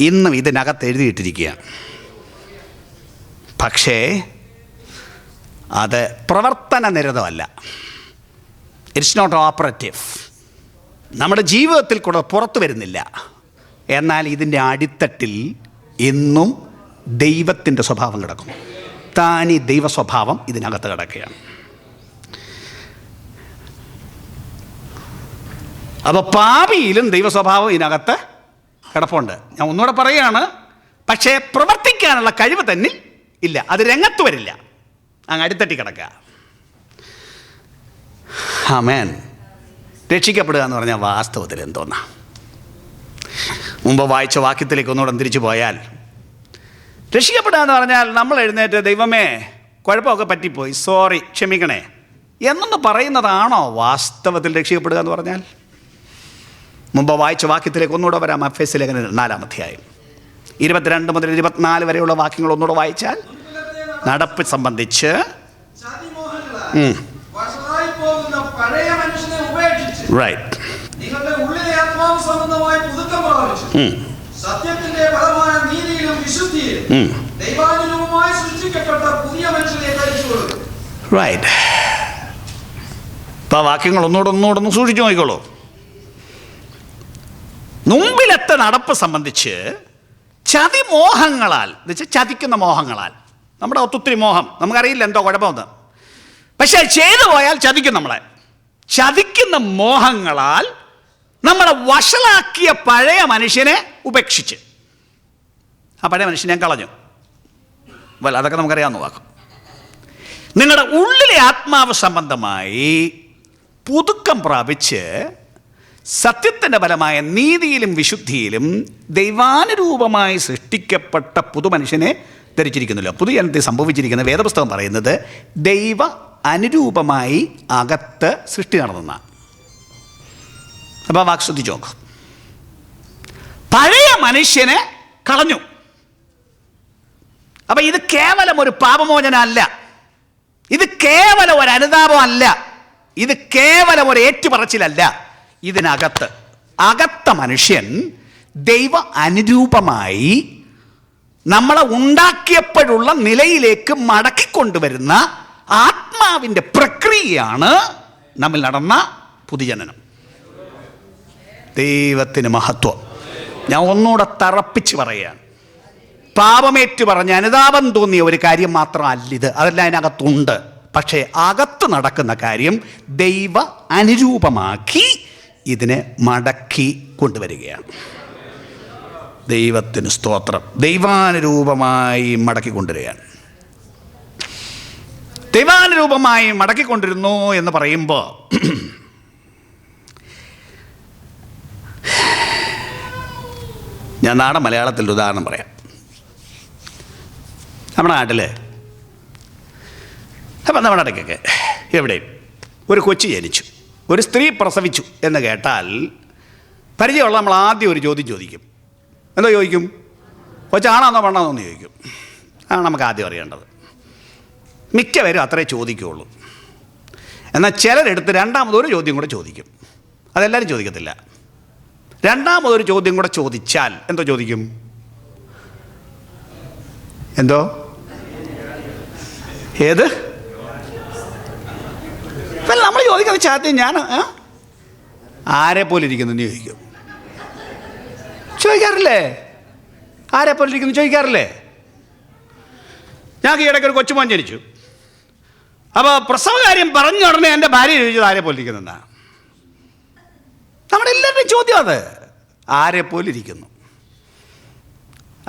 ഇന്നും ഇതിനകത്ത് എഴുതിയിട്ടിരിക്കുകയാണ്. പക്ഷേ അത് പ്രവർത്തന നിരതമല്ല. It's not operative. നമ്മുടെ ജീവിതത്തിൽ കൂടെ പുറത്തു വരുന്നില്ല. എന്നാൽ ഇതിൻ്റെ അടിത്തട്ടിൽ ഇന്നും ദൈവത്തിൻ്റെ സ്വഭാവം കിടക്കുന്നു. താനി ദൈവ സ്വഭാവം ഇതിനകത്ത് കിടക്കുകയാണ്. അപ്പോൾ പാപിയിലും ദൈവ സ്വഭാവം ഇതിനകത്ത് കിടപ്പുണ്ട്. ഞാൻ ഒന്നുകൂടെ പറയുകയാണ്, പക്ഷേ പ്രവർത്തിക്കാനുള്ള കഴിവ് തന്നെ ഇല്ല. അത് രംഗത്ത് വരില്ല, അങ്ങ് അടിത്തട്ടി കിടക്കുക. ആമേൻ. രക്ഷിക്കപ്പെടുക എന്ന് പറഞ്ഞാൽ വാസ്തവത്തിൽ എന്തോന്നാ? മുമ്പ് വായിച്ച വാക്യത്തിലേക്ക് ഒന്നുകൂടെ തിരിച്ചു പോയാൽ, രക്ഷിക്കപ്പെടുക എന്ന് പറഞ്ഞാൽ നമ്മൾ എഴുന്നേറ്റ് ദൈവമേ കുഴപ്പമൊക്കെ പറ്റിപ്പോയി, സോറി, ക്ഷമിക്കണേ എന്നൊന്ന് പറയുന്നതാണോ വാസ്തവത്തിൽ രക്ഷിക്കപ്പെടുക എന്ന് പറഞ്ഞാൽ? മുമ്പ് വായിച്ച വാക്യത്തിലേക്ക് ഒന്നുകൂടെ വരാം. എഫേസ്യ ലേഖനം 4-ാം അധ്യായം 22 മുതൽ 24 വരെയുള്ള വാക്യങ്ങൾ ഒന്നുകൂടെ വായിച്ചാൽ, നടപ്പ് സംബന്ധിച്ച് റൈറ്റ്, സത്യത്തിന്റെ ഫലമായ നീതിയിലും വിശുദ്ധിയിലും ദൈവാനുരൂപമായി സൃഷ്ടിക്കപ്പെട്ട പുതിയ മനുഷ്യനെ ധരിച്ചുകൊള്ളുക. റൈറ്റ്. അപ്പോൾ വാക്യങ്ങൾ ഒന്നുകൂടെ സൂക്ഷിച്ചു നോക്കിക്കോളൂ. മുമ്പിലത്തെ നടപ്പ് സംബന്ധിച്ച് ചതിമോഹങ്ങളാൽ, ചതിക്കുന്ന മോഹങ്ങളാൽ, നമ്മുടെ ഒത്തിരി മോഹം, നമുക്കറിയില്ല എന്തോ കുഴപ്പമെന്ന്, പക്ഷേ ചെയ്തു പോയാൽ ചതിക്കും. നമ്മളെ ചതിക്കുന്ന മോഹങ്ങളാൽ നമ്മളെ വഷളാക്കിയ പഴയ മനുഷ്യനെ ഉപേക്ഷിച്ച് ആ പഴയ മനുഷ്യനെ കളഞ്ഞു. അതൊക്കെ നമുക്കറിയാവുന്ന വാക്കും. നിങ്ങളുടെ ഉള്ളിലെ ആത്മാവ് സംബന്ധമായി പുതുക്കം പ്രാപിച്ച് സത്യത്തിൻ്റെ ഫലമായ നീതിയിലും വിശുദ്ധിയിലും ദൈവാനുരൂപമായി സൃഷ്ടിക്കപ്പെട്ട പുതുമനുഷ്യനെ ധരിച്ചിരിക്കുന്നില്ല. പുതിയ ജനത്തിൽ സംഭവിച്ചിരിക്കുന്ന വേദപുസ്തകം പറയുന്നത് ദൈവ അനുരൂപമായി അകത്ത് സൃഷ്ടി നടന്നതാണ്. അപ്പോൾ വാക്ക് ശ്രദ്ധിച്ചു നോക്കും. പഴയ മനുഷ്യനെ കളഞ്ഞു. അപ്പം ഇത് കേവലം ഒരു പാപമോചനം അല്ല, ഇത് കേവലം ഒരു അനുതാപം അല്ല, ഇത് കേവലം ഒരു ഏറ്റുപറച്ചിലല്ല. അകത്ത മനുഷ്യൻ ദൈവ അനുരൂപമായി നമ്മളെ ഉണ്ടാക്കിയപ്പോഴുള്ള നിലയിലേക്ക് മടക്കിക്കൊണ്ടുവരുന്ന ആത്മാവിൻ്റെ പ്രക്രിയയാണ് നമ്മിൽ നടന്ന പുതുജനനം. ദൈവത്തിന് മഹത്വം. ഞാൻ ഒന്നുകൂടെ തറപ്പിച്ച് പറയുകയാണ്, പാപമേറ്റു പറഞ്ഞ് അനുതാപം തോന്നിയ ഒരു കാര്യം മാത്രമല്ലിത്, അതെല്ലാം അതിനകത്തുണ്ട്. പക്ഷേ അകത്ത് നടക്കുന്ന കാര്യം ദൈവ അനുരൂപമാക്കി ഇതിനെ മടക്കി കൊണ്ടുവരികയാണ്. ദൈവത്തിന് സ്തോത്രം. ദൈവാനുരൂപമായി മടക്കി കൊണ്ടുവരികയാണ്. ദൈവാനുരൂപമായി മടക്കിക്കൊണ്ടിരുന്നു എന്ന് പറയുമ്പോൾ ഞാൻ നാടൻ മലയാളത്തിൽ ഉദാഹരണം പറയാം. നമ്മുടെ നാട്ടിൽ അപ്പം നമ്മുടെ ഇടയ്ക്കൊക്കെ എവിടെയും ഒരു കൊച്ചു ജനിച്ചു, ഒരു സ്ത്രീ പ്രസവിച്ചു എന്ന് കേട്ടാൽ പരിചയമുള്ള നമ്മൾ ആദ്യം ഒരു ചോദ്യം ചോദിക്കും. എന്തോ ചോദിക്കും? കൊച്ചാണോന്നോ പെണ്ണാന്നോ എന്ന് ചോദിക്കും. അതാണ് നമുക്ക് ആദ്യം അറിയേണ്ടത്. മിക്കവരും അത്രേ ചോദിക്കുകയുള്ളൂ. എന്നാൽ ചിലരെടുത്ത് രണ്ടാമതൊരു ചോദ്യം കൂടെ ചോദിക്കും. അതെല്ലാവരും ചോദിക്കത്തില്ല. രണ്ടാമതൊരു ചോദ്യം കൂടെ ചോദിച്ചാൽ എന്തോ ചോദിക്കും? എന്തോ? ഏത്? നമ്മൾ ചോദിക്കുന്ന ചോദ്യം ഞാൻ ആരെ പോലെ ഇരിക്കുന്നു എന്ന് ചോദിക്കും. ചോദിക്കാറില്ലേ? ആരെ പോലെ ഇരിക്കുന്നു ചോദിക്കാറില്ലേ? ഞാൻ ഈ ഇടയ്ക്ക് ഒരു കൊച്ചുമോൻ ജനിച്ചു. അപ്പോൾ പ്രസവ കാര്യം പറഞ്ഞ ഉടനെ എൻ്റെ ഭാര്യ ചോദിച്ചത് ആരെ പോലെ ഇരിക്കുന്നെന്നാ. നമ്മുടെ എല്ലാവരുടെയും ചോദ്യം അത്, ആരെ പോലെ ഇരിക്കുന്നു.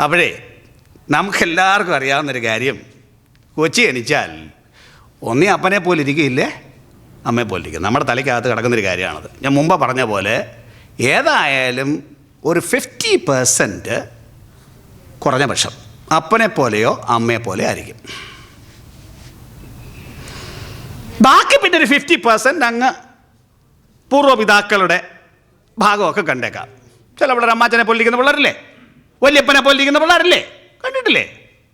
അപ്പോഴേ നമുക്കെല്ലാവർക്കും അറിയാവുന്നൊരു കാര്യം, കൊച്ചി ജനിച്ചാൽ ഒന്നീ അപ്പനെ പോലെ ഇരിക്കുകയില്ലേ അമ്മയെ പോലെ ഇരിക്കും. നമ്മുടെ തലയ്ക്കകത്ത് കിടക്കുന്നൊരു കാര്യമാണത്. ഞാൻ മുമ്പ് പറഞ്ഞ പോലെ ഏതായാലും ഒരു 50% കുറഞ്ഞ പക്ഷം അപ്പനെ പോലെയോ അമ്മയെ പോലെ ആയിരിക്കും. ബാക്കി പിന്നെ ഒരു 50% അങ്ങ് പൂർവ്വപിതാക്കളുടെ ഭാഗമൊക്കെ കണ്ടേക്കാം. ചില പിള്ളേർ അമ്മാച്ചനെ പോലെ ഇരിക്കുന്ന പിള്ളേരില്ലേ, വല്യപ്പനെ പോലെ ഇരിക്കുന്ന പിള്ളേരില്ലേ, കണ്ടിട്ടില്ലേ?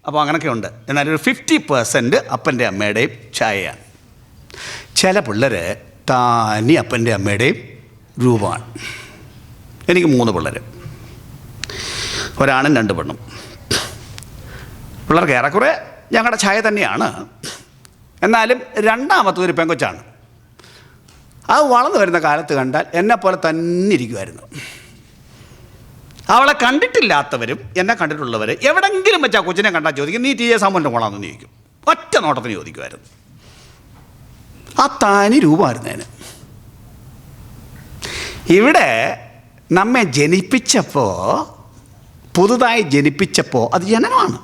അപ്പോൾ അങ്ങനെയൊക്കെ ഉണ്ട്. എന്നാൽ ഒരു 50% അപ്പൻ്റെ അമ്മയുടെയും ഛായയാണ്. ചില പിള്ളേർ താനി അപ്പൻ്റെ അമ്മയുടെയും രൂപമാണ്. എനിക്ക് 3 പിള്ളേർ, ഒരാണും 2 പെണ്ണും. പിള്ളേർക്ക് ഏറെക്കുറെ ഞങ്ങളുടെ ഛായ തന്നെയാണ്. എന്നാലും രണ്ടാമത്തൊരു പെങ്കൊച്ചാണ്. അത് വളർന്നു വരുന്ന കാലത്ത് കണ്ടാൽ എന്നെപ്പോലെ തന്നെ ഇരിക്കുമായിരുന്നു. അവളെ കണ്ടിട്ടില്ലാത്തവരും എന്നെ കണ്ടിട്ടുള്ളവർ എവിടെങ്കിലും വെച്ചാൽ കൊച്ചിനെ കണ്ടാൽ ചോദിക്കും, നീ TJ സാമുവിൻ്റെ മോളാണെന്ന് ചോദിക്കും. ഒറ്റ നോട്ടത്തിന് ചോദിക്കുമായിരുന്നു. ആ തനി രൂപമായിരുന്നു അതിന്. ഇവിടെ നമ്മെ ജനിപ്പിച്ചപ്പോൾ, പുതുതായി ജനിപ്പിച്ചപ്പോൾ അത് ജനനമാണ്.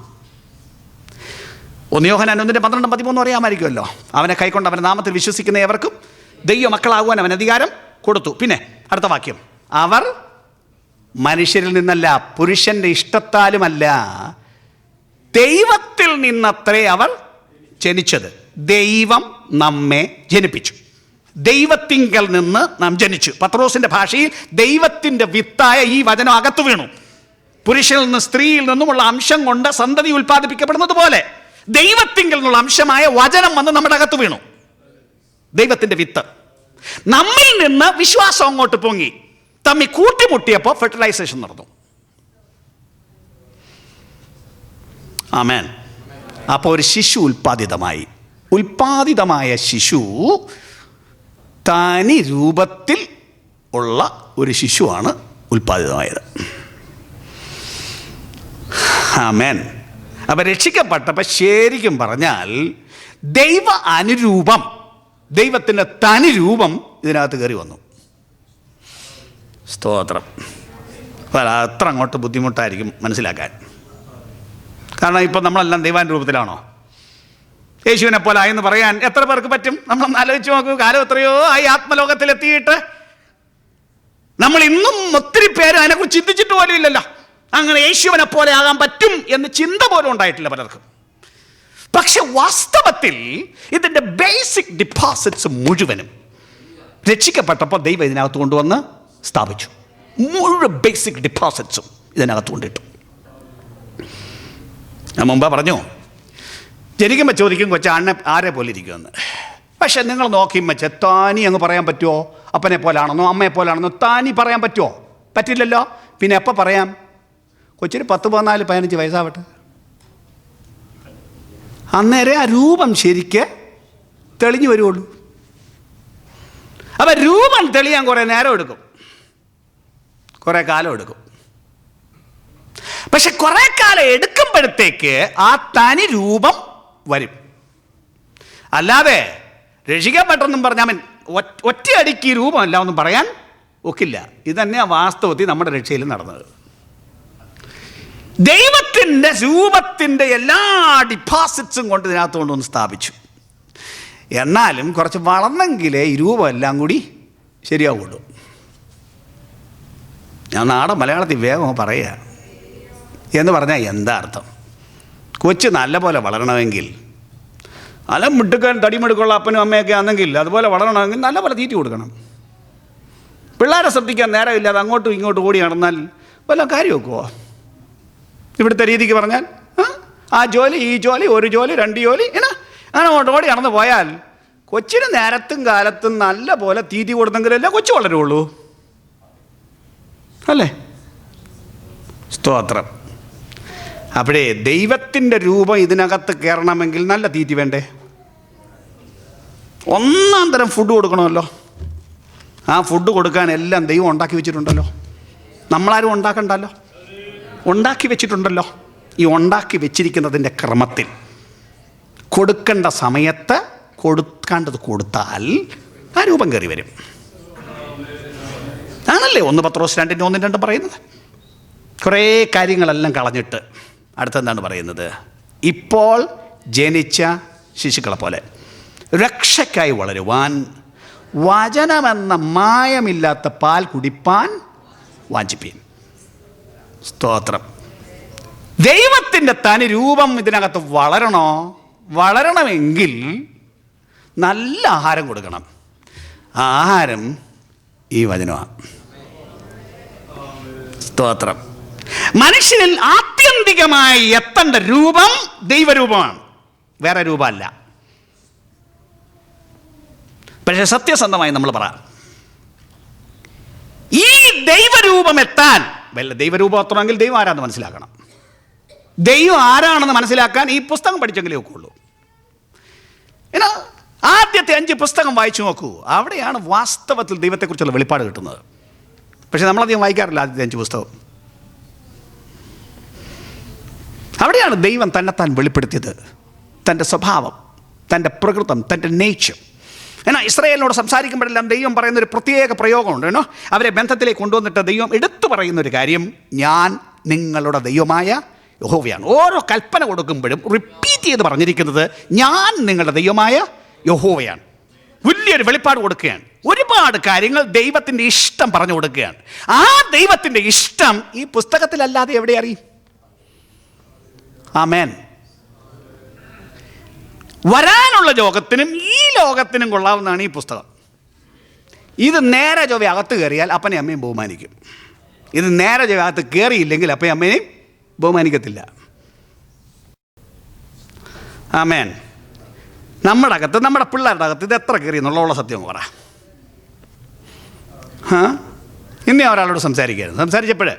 1 യോഹന്നാൻ 1:12-13 അറിയാമായിരിക്കുമല്ലോ. അവനെ കൈക്കൊണ്ട് അവൻ്റെ നാമത്തിൽ വിശ്വസിക്കുന്ന ഏവർക്കും ദൈവ മക്കളാകുവാൻ അവൻ അധികാരം കൊടുത്തു. പിന്നെ അടുത്ത വാക്യം, അവർ മനുഷ്യരിൽ നിന്നല്ല, പുരുഷൻ്റെ ഇഷ്ടത്താലുമല്ല, ദൈവത്തിൽ നിന്നത്രേ അവർ ജനിച്ചത്. ദൈവം നമ്മെ ജനിപ്പിച്ചു. ദൈവത്തിങ്കൽ നിന്ന് നാം ജനിച്ചു. പത്രോസിൻ്റെ ഭാഷയിൽ ദൈവത്തിൻ്റെ വിത്തായ ഈ വചനം അകത്തു വീണു. പുരുഷനിൽ നിന്ന് സ്ത്രീയിൽ നിന്നുമുള്ള അംശം കൊണ്ട് സന്തതി ഉൽപ്പാദിപ്പിക്കപ്പെടുന്നത് പോലെ ദൈവത്തിങ്കൽ നിന്നുള്ള അംശമായ വചനം വന്ന് നമ്മുടെ അകത്ത് വീണു. ദൈവത്തിൻ്റെ വിത്ത് നമ്മിൽ നിന്ന് വിശ്വാസം അങ്ങോട്ട് പൊങ്ങി, തമ്മി കൂട്ടിമുട്ടിയപ്പോൾ ഫെർട്ടിലൈസേഷൻ നടന്നു. ആമേൻ. അപ്പോൾ ഒരു ശിശു ഉൽപ്പാദിതമായി. ഉൽപ്പാദിതമായ ശിശു തനി രൂപത്തിൽ ഉള്ള ഒരു ശിശുവാണ് ഉൽപ്പാദിതമായത്. ആമേൻ. അപ്പം രക്ഷിക്കപ്പെട്ടപ്പോൾ ശരിക്കും പറഞ്ഞാൽ ദൈവ അനുരൂപം, ദൈവത്തിൻ്റെ തനി രൂപം ഇതിനകത്ത് കയറി വന്നു. സ്തോത്രം. അത്ര അങ്ങോട്ട് ബുദ്ധിമുട്ടായിരിക്കും മനസ്സിലാക്കാൻ. കാരണം ഇപ്പം നമ്മളെല്ലാം ദൈവാനുരൂപത്തിലാണോ? യേശുവിനെ പോലെ ആയെന്ന് പറയാൻ എത്ര പേർക്ക് പറ്റും? നമ്മളൊന്ന് ആലോചിച്ച് നോക്കൂ. കാലം എത്രയോ ആയി ആത്മലോകത്തിലെത്തിയിട്ട് നമ്മൾ ഇന്നും ഒത്തിരി പേര് അതിനെക്കുറിച്ച് ചിന്തിച്ചിട്ട് പോലും ഇല്ലല്ലോ. അങ്ങനെ യേശുവിനെ പോലെ ആകാൻ പറ്റും എന്ന് ചിന്ത പോലും ഉണ്ടായിട്ടില്ല പലർക്കും. പക്ഷെ വാസ്തവത്തിൽ ഇതിൻ്റെ ബേസിക് ഡിപ്പോസിറ്റ്സ് മുഴുവനും രക്ഷിക്കപ്പെട്ടപ്പോൾ ദൈവം ഇതിനകത്ത് കൊണ്ടുവന്ന് സ്ഥാപിച്ചു. മുഴുവൻ ബേസിക് ഡിപ്പോസിറ്റ്സും ഇതിനകത്ത് കൊണ്ടിട്ടു. ഞാൻ മുമ്പ് പറഞ്ഞു, ജനിക്കുമ്പോൾ ചോദിക്കും കൊച്ചാണ് ആരെ പോലെ ഇരിക്കുമെന്ന്. പക്ഷെ നിങ്ങൾ നോക്കിയുമ്പോൾ താനി അങ്ങ് പറയാൻ പറ്റുമോ? അപ്പനെ പോലാണെന്നോ അമ്മയെ പോലാണെന്നോ താനി പറയാൻ പറ്റുമോ? പറ്റില്ലല്ലോ. പിന്നെ എപ്പോൾ പറയാം? കൊച്ചിന് 10, 14, 15 വയസ്സാവട്ടെ. അന്നേരം ആ രൂപം ശരിക്ക് തെളിഞ്ഞു വരുള്ളൂ. അപ്പം രൂപം തെളിയാൻ കുറേ നേരം എടുക്കും, കുറേ കാലം എടുക്കും. പക്ഷെ കുറേ കാലം എടുക്കുമ്പോൾ വരുമ്പോഴത്തേക്ക് ആ തനി രൂപം വരും. അല്ലാതെ രക്ഷിക്കപ്പെട്ടെന്നും പറഞ്ഞാൽ ഒറ്റയടിക്ക് ഈ രൂപമല്ല ഒന്നും പറയാൻ ഒക്കില്ല. ഇത് തന്നെയാണ് വാസ്തവത്തിൽ നമ്മുടെ രക്ഷയിൽ നടന്നത്. ദൈവത്തിൻ്റെ രൂപത്തിൻ്റെ എല്ലാ ഡിപ്പോസിറ്റ്സും കൊണ്ട് ഇതിനകത്ത് കൊണ്ടൊന്ന് സ്ഥാപിച്ചു. എന്നാലും കുറച്ച് വളർന്നെങ്കിലേ ഈ രൂപം എല്ലാം കൂടി ശരിയാവുള്ളൂ. ഞാൻ നാടൻ മലയാളത്തിൽ വേഗം പറയുക എന്ന് പറഞ്ഞാൽ എന്താ അർത്ഥം? കൊച്ച് നല്ല പോലെ വളരണമെങ്കിൽ, അല്ല മിടുക്കൻ തടിമെടുക്കുള്ള അപ്പനും അമ്മയൊക്കെ ആണെങ്കിൽ അതുപോലെ വളരണമെങ്കിൽ നല്ല പോലെ തീറ്റി കൊടുക്കണം. പിള്ളേരെ ശ്രദ്ധിക്കാൻ നേരമില്ലാതെ അങ്ങോട്ടും ഇങ്ങോട്ടും ഓടി നടന്നാൽ വല്ല കാര്യം വെക്കുമോ? ഇവിടുത്തെ രീതിക്ക് പറഞ്ഞാൽ ആ ജോലി ഈ ജോലി, ഒരു ജോലി, രണ്ട് ജോലി, അങ്ങനെ അങ്ങോട്ട് ഓടി നടന്ന് പോയാൽ കൊച്ചിന് നേരത്തും കാലത്തും നല്ല പോലെ തീറ്റി കൊടുത്തെങ്കിലല്ലേ കൊച്ചു വളരുള്ളൂ, അല്ലേ? സ്തോത്രം. അപ്പോഴേ ദൈവത്തിൻ്റെ രൂപം ഇതിനകത്ത് കയറണമെങ്കിൽ നല്ല തീറ്റി വേണ്ടേ? ഒന്നാം തരം ഫുഡ് കൊടുക്കണമല്ലോ. ആ ഫുഡ് കൊടുക്കാൻ എല്ലാം ദൈവം ഉണ്ടാക്കി വെച്ചിട്ടുണ്ടല്ലോ. നമ്മളാരും ഉണ്ടാക്കണ്ടല്ലോ, ഉണ്ടാക്കി വെച്ചിട്ടുണ്ടല്ലോ. ഈ ഉണ്ടാക്കി വെച്ചിരിക്കുന്നതിൻ്റെ ക്രമത്തിൽ കൊടുക്കേണ്ട സമയത്ത് കൊടുക്കേണ്ടത് കൊടുത്താൽ ആ രൂപം കയറി വരും. ആണല്ലേ 1 പത്രോസ് 2:1-2 പറയുന്നത്. കുറേ കാര്യങ്ങളെല്ലാം കളഞ്ഞിട്ട് അടുത്തെന്താണ് പറയുന്നത്? ഇപ്പോൾ ജനിച്ച ശിശുക്കളെ പോലെ രക്ഷയ്ക്കായി വളരുവാൻ വചനമെന്ന മായമില്ലാത്ത പാൽ കുടിപ്പാൻ വാഞ്ചിപ്പീൻ. സ്തോത്രം. ദൈവത്തിൻ്റെ തനി രൂപം ഇതിനകത്ത് വളരണമെങ്കിൽ നല്ല ആഹാരം കൊടുക്കണം. ആഹാരം ഈ വചനമാണ്. സ്തോത്രം. മനുഷ്യനിൽ ആത്യന്തികമായി എത്തേണ്ട രൂപം ദൈവരൂപമാണ്, വേറെ രൂപമല്ല. പക്ഷെ സത്യസന്ധമായി നമ്മൾ പറയാം, ഈ ദൈവരൂപം എത്താൻ ദൈവരൂപം എത്തണമെങ്കിൽ ദൈവം ആരാണെന്ന് മനസ്സിലാക്കണം. ദൈവം ആരാണെന്ന് മനസ്സിലാക്കാൻ ഈ പുസ്തകം പഠിച്ചെങ്കിലേ ഒക്കുള്ളൂ. ആദ്യത്തെ 5 പുസ്തകം വായിച്ചു നോക്കൂ. അവിടെയാണ് വാസ്തവത്തിൽ ദൈവത്തെക്കുറിച്ചുള്ള വെളിപ്പാട് കിട്ടുന്നത്. പക്ഷെ നമ്മളധികം വായിക്കാറില്ല ആദ്യത്തെ 5 പുസ്തകം. അവിടെയാണ് ദൈവം തന്നെത്താൻ വെളിപ്പെടുത്തിയത്, തൻ്റെ സ്വഭാവം, തൻ്റെ പ്രകൃതം, തൻ്റെ നേച്ചർ. എന്നാൽ ഇസ്രായേലിനോട് സംസാരിക്കുമ്പോഴെല്ലാം ദൈവം പറയുന്നൊരു പ്രത്യേക പ്രയോഗമുണ്ട്. അവരെ ബന്ധത്തിലേക്ക് കൊണ്ടുവന്നിട്ട് ദൈവം എടുത്തു പറയുന്നൊരു കാര്യം, ഞാൻ നിങ്ങളുടെ ദൈവമായ യഹോവയാണ്. ഓരോ കൽപ്പന കൊടുക്കുമ്പോഴും റിപ്പീറ്റ് ചെയ്ത് പറഞ്ഞിരിക്കുന്നത് ഞാൻ നിങ്ങളുടെ ദൈവമായ യഹോവയാണ്. വലിയൊരു വെളിപ്പാട് കൊടുക്കുകയാണ്. ഒരുപാട് കാര്യങ്ങൾ ദൈവത്തിൻ്റെ ഇഷ്ടം പറഞ്ഞു കൊടുക്കുകയാണ്. ആ ദൈവത്തിൻ്റെ ഇഷ്ടം ഈ പുസ്തകത്തിലല്ലാതെ എവിടെ അറിയും? ആമേൻ. വരാനുള്ള ലോകത്തിനും ഈ ലോകത്തിനും കൊള്ളാവുന്നതാണ് ഈ പുസ്തകം. ഇത് നേരെ ചൊവ്വ അകത്ത് കയറിയാൽ അപ്പനെയും അമ്മയും ബഹുമാനിക്കും. ഇത് നേരെ ചൊവ്വ അകത്ത് കയറിയില്ലെങ്കിൽ അപ്പയും അമ്മയും ബഹുമാനിക്കത്തില്ല. ആമേൻ. നമ്മുടെ അകത്ത്, നമ്മുടെ പിള്ളേരുടെ അകത്ത് ഇത് എത്ര കയറി എന്നുള്ള സത്യം പറ. ഇന്നേ ഒരാളോട് സംസാരിച്ചപ്പോഴേ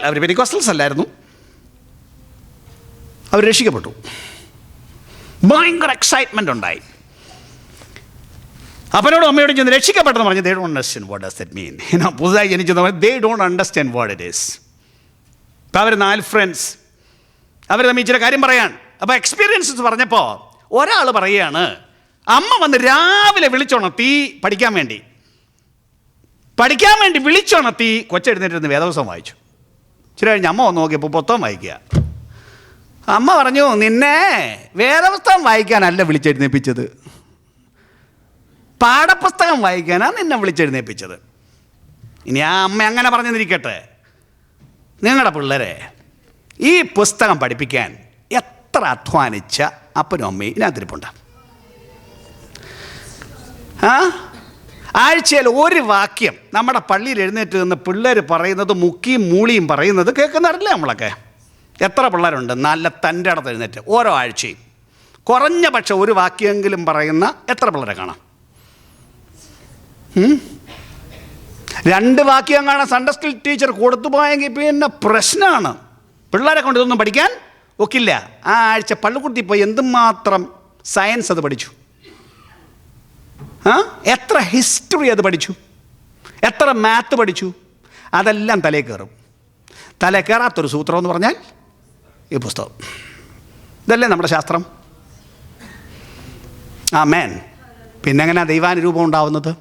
അവർ പെന്തിക്കോസ്റ്റൽസ് അല്ലായിരുന്നു, അവർ രക്ഷിക്കപ്പെട്ടു. ഭയങ്കര എക്സൈറ്റ്മെൻ്റ് ഉണ്ടായി. അപ്പനോടും അമ്മയോടും ചെന്ന് രക്ഷിക്കപ്പെട്ടെന്ന് പറഞ്ഞു. They don't understand what does that മീൻ. പുതുതായി ജനിച്ചെന്ന് പറഞ്ഞു, they don't understand what it is. അപ്പോൾ അവർ 4 ഫ്രണ്ട്സ് അവർ തമ്മിൽ ഇച്ചിരി കാര്യം പറയാൻ. അപ്പോൾ എക്സ്പീരിയൻസസ് പറഞ്ഞപ്പോൾ ഒരാൾ പറയുകയാണ്, അമ്മ വന്ന് രാവിലെ വിളിച്ചുണർത്തി പഠിക്കാൻ വേണ്ടി വിളിച്ചുണർത്തി കൊച്ചെഴുന്നേറ്റിരുന്ന് വേദപുസ്തകം വായിച്ചു. ഇച്ചിരി കഴിഞ്ഞ് അമ്മ വന്ന് നോക്കിയപ്പോൾ പുസ്തകം വായിക്കുക. അമ്മ പറഞ്ഞു, നിന്നെ വേദപുസ്തകം വായിക്കാനല്ല വിളിച്ചെഴുന്നേൽപ്പിച്ചത്, പാഠപുസ്തകം വായിക്കാനാണ് നിന്നെ വിളിച്ചെഴുന്നേൽപ്പിച്ചത്. ഇനി ആ അമ്മ അങ്ങനെ പറഞ്ഞെന്നിരിക്കട്ടെ, നിങ്ങളുടെ പിള്ളേരെ ഈ പുസ്തകം പഠിപ്പിക്കാൻ എത്ര അധ്വാനിച്ച അപ്പനും അമ്മയും ഇതിനകത്തിരിപ്പുണ്ട്. ആഴ്ചയിൽ ഒരു വാക്യം നമ്മുടെ പള്ളിയിൽ എഴുന്നേറ്റ് നിന്ന് പിള്ളേർ പറയുന്നത് മുക്കിയും മൂളിയും പറയുന്നത് കേൾക്കുന്നവരല്ലേ നമ്മളൊക്കെ? എത്ര പിള്ളേരുണ്ട് നല്ല തൻ്റെ അടുത്ത് എഴുന്നേറ്റ് ഓരോ ആഴ്ചയും കുറഞ്ഞ പക്ഷം ഒരു വാക്യമെങ്കിലും പറയുന്ന എത്ര പിള്ളേരെ കാണാം? 2 വാക്യം കാണാൻ സൺഡേ സ്കൂൾ ടീച്ചർ കൊടുത്തു പോയെങ്കിൽ പിന്നെ പ്രശ്നമാണ്. പിള്ളേരെ കൊണ്ട് ഇതൊന്നും പഠിക്കാൻ ഒക്കില്ല. ആ ആഴ്ച പള്ളിക്കുട്ടി പോയി എന്തുമാത്രം സയൻസ് അത് പഠിച്ചു, എത്ര ഹിസ്റ്ററി അത് പഠിച്ചു, എത്ര മാത്ത് പഠിച്ചു, അതെല്ലാം തലയിൽ കയറും. തലയിൽ കയറാത്തൊരു സൂത്രം എന്ന് പറഞ്ഞാൽ ഈ പുസ്തകം. ഇതല്ലേ നമ്മുടെ ശാസ്ത്രം? ആമേൻ. പിന്നെങ്ങനെയാണ് ദൈവാനുരൂപം ഉണ്ടാവുന്നത്?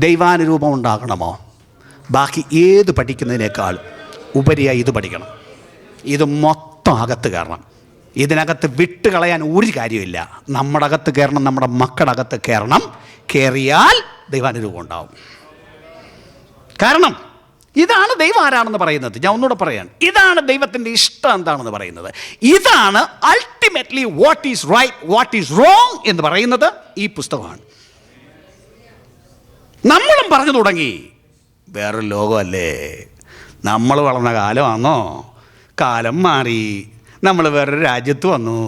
ദൈവാനുരൂപം ഉണ്ടാകണമോ? ബാക്കി ഏത് പഠിക്കുന്നതിനേക്കാൾ ഉപരിയായി ഇത് പഠിക്കണം. ഇത് മൊത്തം അകത്ത് കയറണം. ഇതിനകത്ത് വിട്ട് കളയാൻ ഒരു കാര്യമില്ല. നമ്മുടെ അകത്ത് കയറണം, നമ്മുടെ മക്കളുടെ അകത്ത് കയറണം. കയറിയാൽ ദൈവാനുരൂപം ഉണ്ടാവും. കാരണം ഇതാണ് ദൈവം ആരാണെന്ന് പറയുന്നത്. ഞാൻ ഒന്നുകൂടെ പറയാൻ, ഇതാണ് ദൈവത്തിൻ്റെ ഇഷ്ടം എന്താണെന്ന് പറയുന്നത്. ഇതാണ് ultimately what is right, what is wrong എന്ന് പറയുന്നത് ഈ പുസ്തകമാണ്. നമ്മളും പറഞ്ഞു തുടങ്ങി, വേറൊരു ലോകമല്ലേ, നമ്മൾ വളർന്ന കാലമാണോ, കാലം മാറി, നമ്മൾ വേറൊരു രാജ്യത്ത് വന്നു,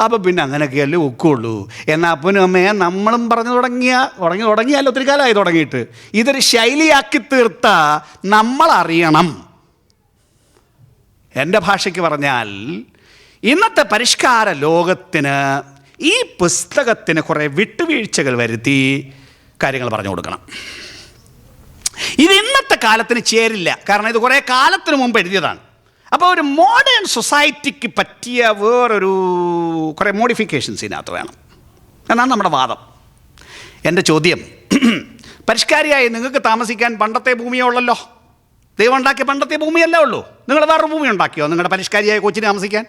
അപ്പോൾ പിന്നെ അങ്ങനെയൊക്കെയല്ലേ ഒക്കുള്ളൂ. എന്നാൽ അപ്പനും അമ്മയെ നമ്മളും പറഞ്ഞു തുടങ്ങിയാൽ ഒത്തിരി കാലമായി തുടങ്ങിയിട്ട്. ഇതൊരു ശൈലിയാക്കി തീർത്ത നമ്മളറിയണം. എൻ്റെ ഭാഷയ്ക്ക് പറഞ്ഞാൽ ഇന്നത്തെ പരിഷ്കാര ലോകത്തിന് ഈ പുസ്തകത്തിന് കുറേ വിട്ടുവീഴ്ചകൾ വരുത്തി കാര്യങ്ങൾ പറഞ്ഞു കൊടുക്കണം. ഇത് ഇന്നത്തെ കാലത്തിന് ചേരില്ല. കാരണം ഇത് കുറേ കാലത്തിന് മുമ്പ് എഴുതിയതാണ്. അപ്പോൾ ഒരു മോഡേൺ സൊസൈറ്റിക്ക് പറ്റിയ വേറൊരു കുറേ മോഡിഫിക്കേഷൻസ് ഇതിനകത്ത് വേണം എന്നാണ് നമ്മുടെ വാദം. എൻ്റെ ചോദ്യം, പരിഷ്കാരിയായി നിങ്ങൾക്ക് താമസിക്കാൻ പണ്ടത്തെ ഭൂമിയേ ഉള്ളല്ലോ. ദൈവം ഉണ്ടാക്കിയ പണ്ടത്തെ ഭൂമിയല്ലേ ഉള്ളൂ. നിങ്ങൾ വേറൊരു ഭൂമി ഉണ്ടാക്കിയോ നിങ്ങളുടെ പരിഷ്കാരിയായ കൊച്ചിന് താമസിക്കാൻ?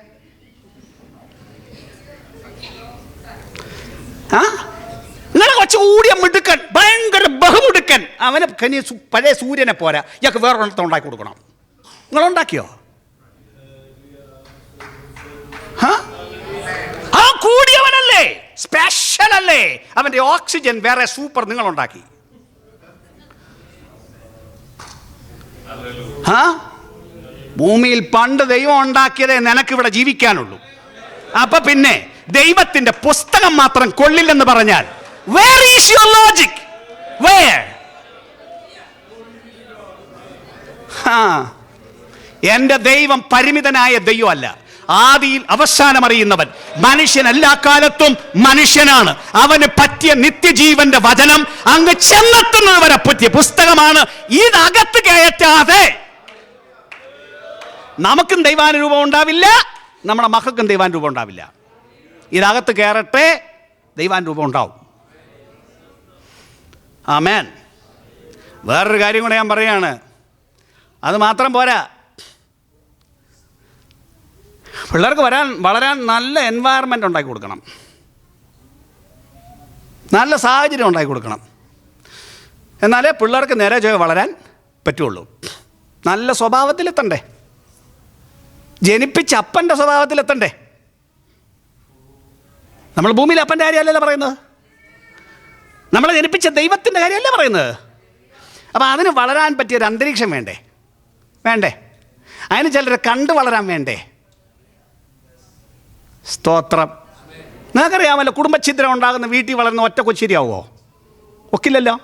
നിങ്ങളെ കൊച്ചു കൂടിയ മിടുക്കൻ, ഭയങ്കര ബഹുമിടുക്കൻ, അവന് പഴയ സൂര്യനെ പോരാ, ഇയാൾക്ക് വേറൊരിടത്ത് ഉണ്ടാക്കി കൊടുക്കണം. നിങ്ങളുണ്ടാക്കിയോ? ആ കൂടിയവനല്ലേ, സ്പെഷ്യൽ അല്ലേ, അവന്റെ ഓക്സിജൻ വേറെ സൂപ്പർ നിങ്ങളുണ്ടാക്കി. ഭൂമിയിൽ പണ്ട് ദൈവം ഉണ്ടാക്കിയതേ നിനക്കിവിടെ ജീവിക്കാനുള്ളൂ. അപ്പൊ പിന്നെ ദൈവത്തിന്റെ പുസ്തകം മാത്രം കൊള്ളില്ലെന്ന് പറഞ്ഞാൽ where is your logic? Where? എന്റെ ദൈവം പരിമിതനായ ദൈവമല്ല, ആദിയിൽ അവസാനം അറിയുന്നവൻ. മനുഷ്യൻ എല്ലാ കാലത്തും മനുഷ്യനാണ്. അവന് പറ്റിയ നിത്യജീവന്റെ വചനം അങ്ങ് ചെന്നെത്തുന്നത് വരെ പറ്റിയ പുസ്തകമാണ്. ഇതകത്ത് കയറ്റാതെ നമുക്കും ദൈവാനുരൂപം ഉണ്ടാവില്ല, നമ്മുടെ മക്കൾക്കും ദൈവാനുരൂപം ഉണ്ടാവില്ല. ഇതകത്ത് കയറട്ടെ, ദൈവാനുരൂപം ഉണ്ടാവും. ആമേൻ. വേറൊരു കാര്യം കൂടെ ഞാൻ പറയാണ്, അത് മാത്രം പോരാ, പിള്ളേർക്ക് വളരാൻ നല്ല എൻവയറമെൻ്റ് ഉണ്ടാക്കി കൊടുക്കണം, നല്ല സാഹചര്യം ഉണ്ടാക്കി കൊടുക്കണം. എന്നാലേ പിള്ളേർക്ക് നേരെ വളരാൻ പറ്റുള്ളൂ. നല്ല സ്വഭാവത്തിലെത്തണ്ടേ, ജനിപ്പിച്ച അപ്പൻ്റെ സ്വഭാവത്തിലെത്തണ്ടേ. നമ്മൾ ഭൂമിയിൽ അപ്പൻ്റെ കാര്യമല്ലല്ലോ പറയുന്നത്, നമ്മളെ ജനിപ്പിച്ച ദൈവത്തിൻ്റെ കാര്യമല്ലേ പറയുന്നത്. അപ്പോൾ അതിന് വളരാൻ പറ്റിയൊരു അന്തരീക്ഷം വേണ്ടേ? അതിന് ചിലരെ കണ്ടു വളരാൻ വേണ്ടേ? സ്തോത്രം. നിങ്ങൾക്കറിയാമല്ലോ, കുടുംബഛിദ്രം ഉണ്ടാകുന്ന വീട്ടിൽ വളരുന്ന ഒറ്റ കൊച്ചിരിയാവോ? ഒക്കില്ലല്ലോ.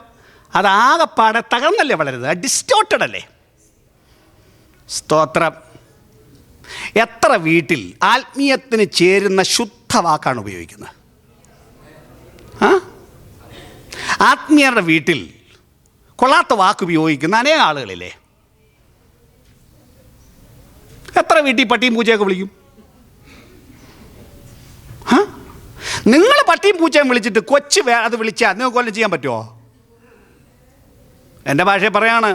അതാകെപ്പാടെ തകർന്നല്ലേ വളരുന്നത്, ഡിസ്റ്റോർട്ടഡ് അല്ലേ. സ്തോത്രം. എത്ര വീട്ടിൽ ആത്മീയത്തിന് ചേരുന്ന ശുദ്ധ വാക്കാണ് ഉപയോഗിക്കുന്നത്? ആത്മീയരുടെ വീട്ടിൽ കൊള്ളാത്ത വാക്ക് ഉപയോഗിക്കുന്ന അനേക ആളുകളില്ലേ. എത്ര വീട്ടിൽ പട്ടിയും പൂച്ചയൊക്കെ വിളിക്കും? നിങ്ങൾ പട്ടിയും പൂച്ചയും വിളിച്ചിട്ട് കൊച്ചു അത് വിളിച്ചാൽ നിങ്ങൾക്ക് കൊല്ലം ചെയ്യാൻ പറ്റുമോ? എൻ്റെ ഭാഷയെ പറയാണ്,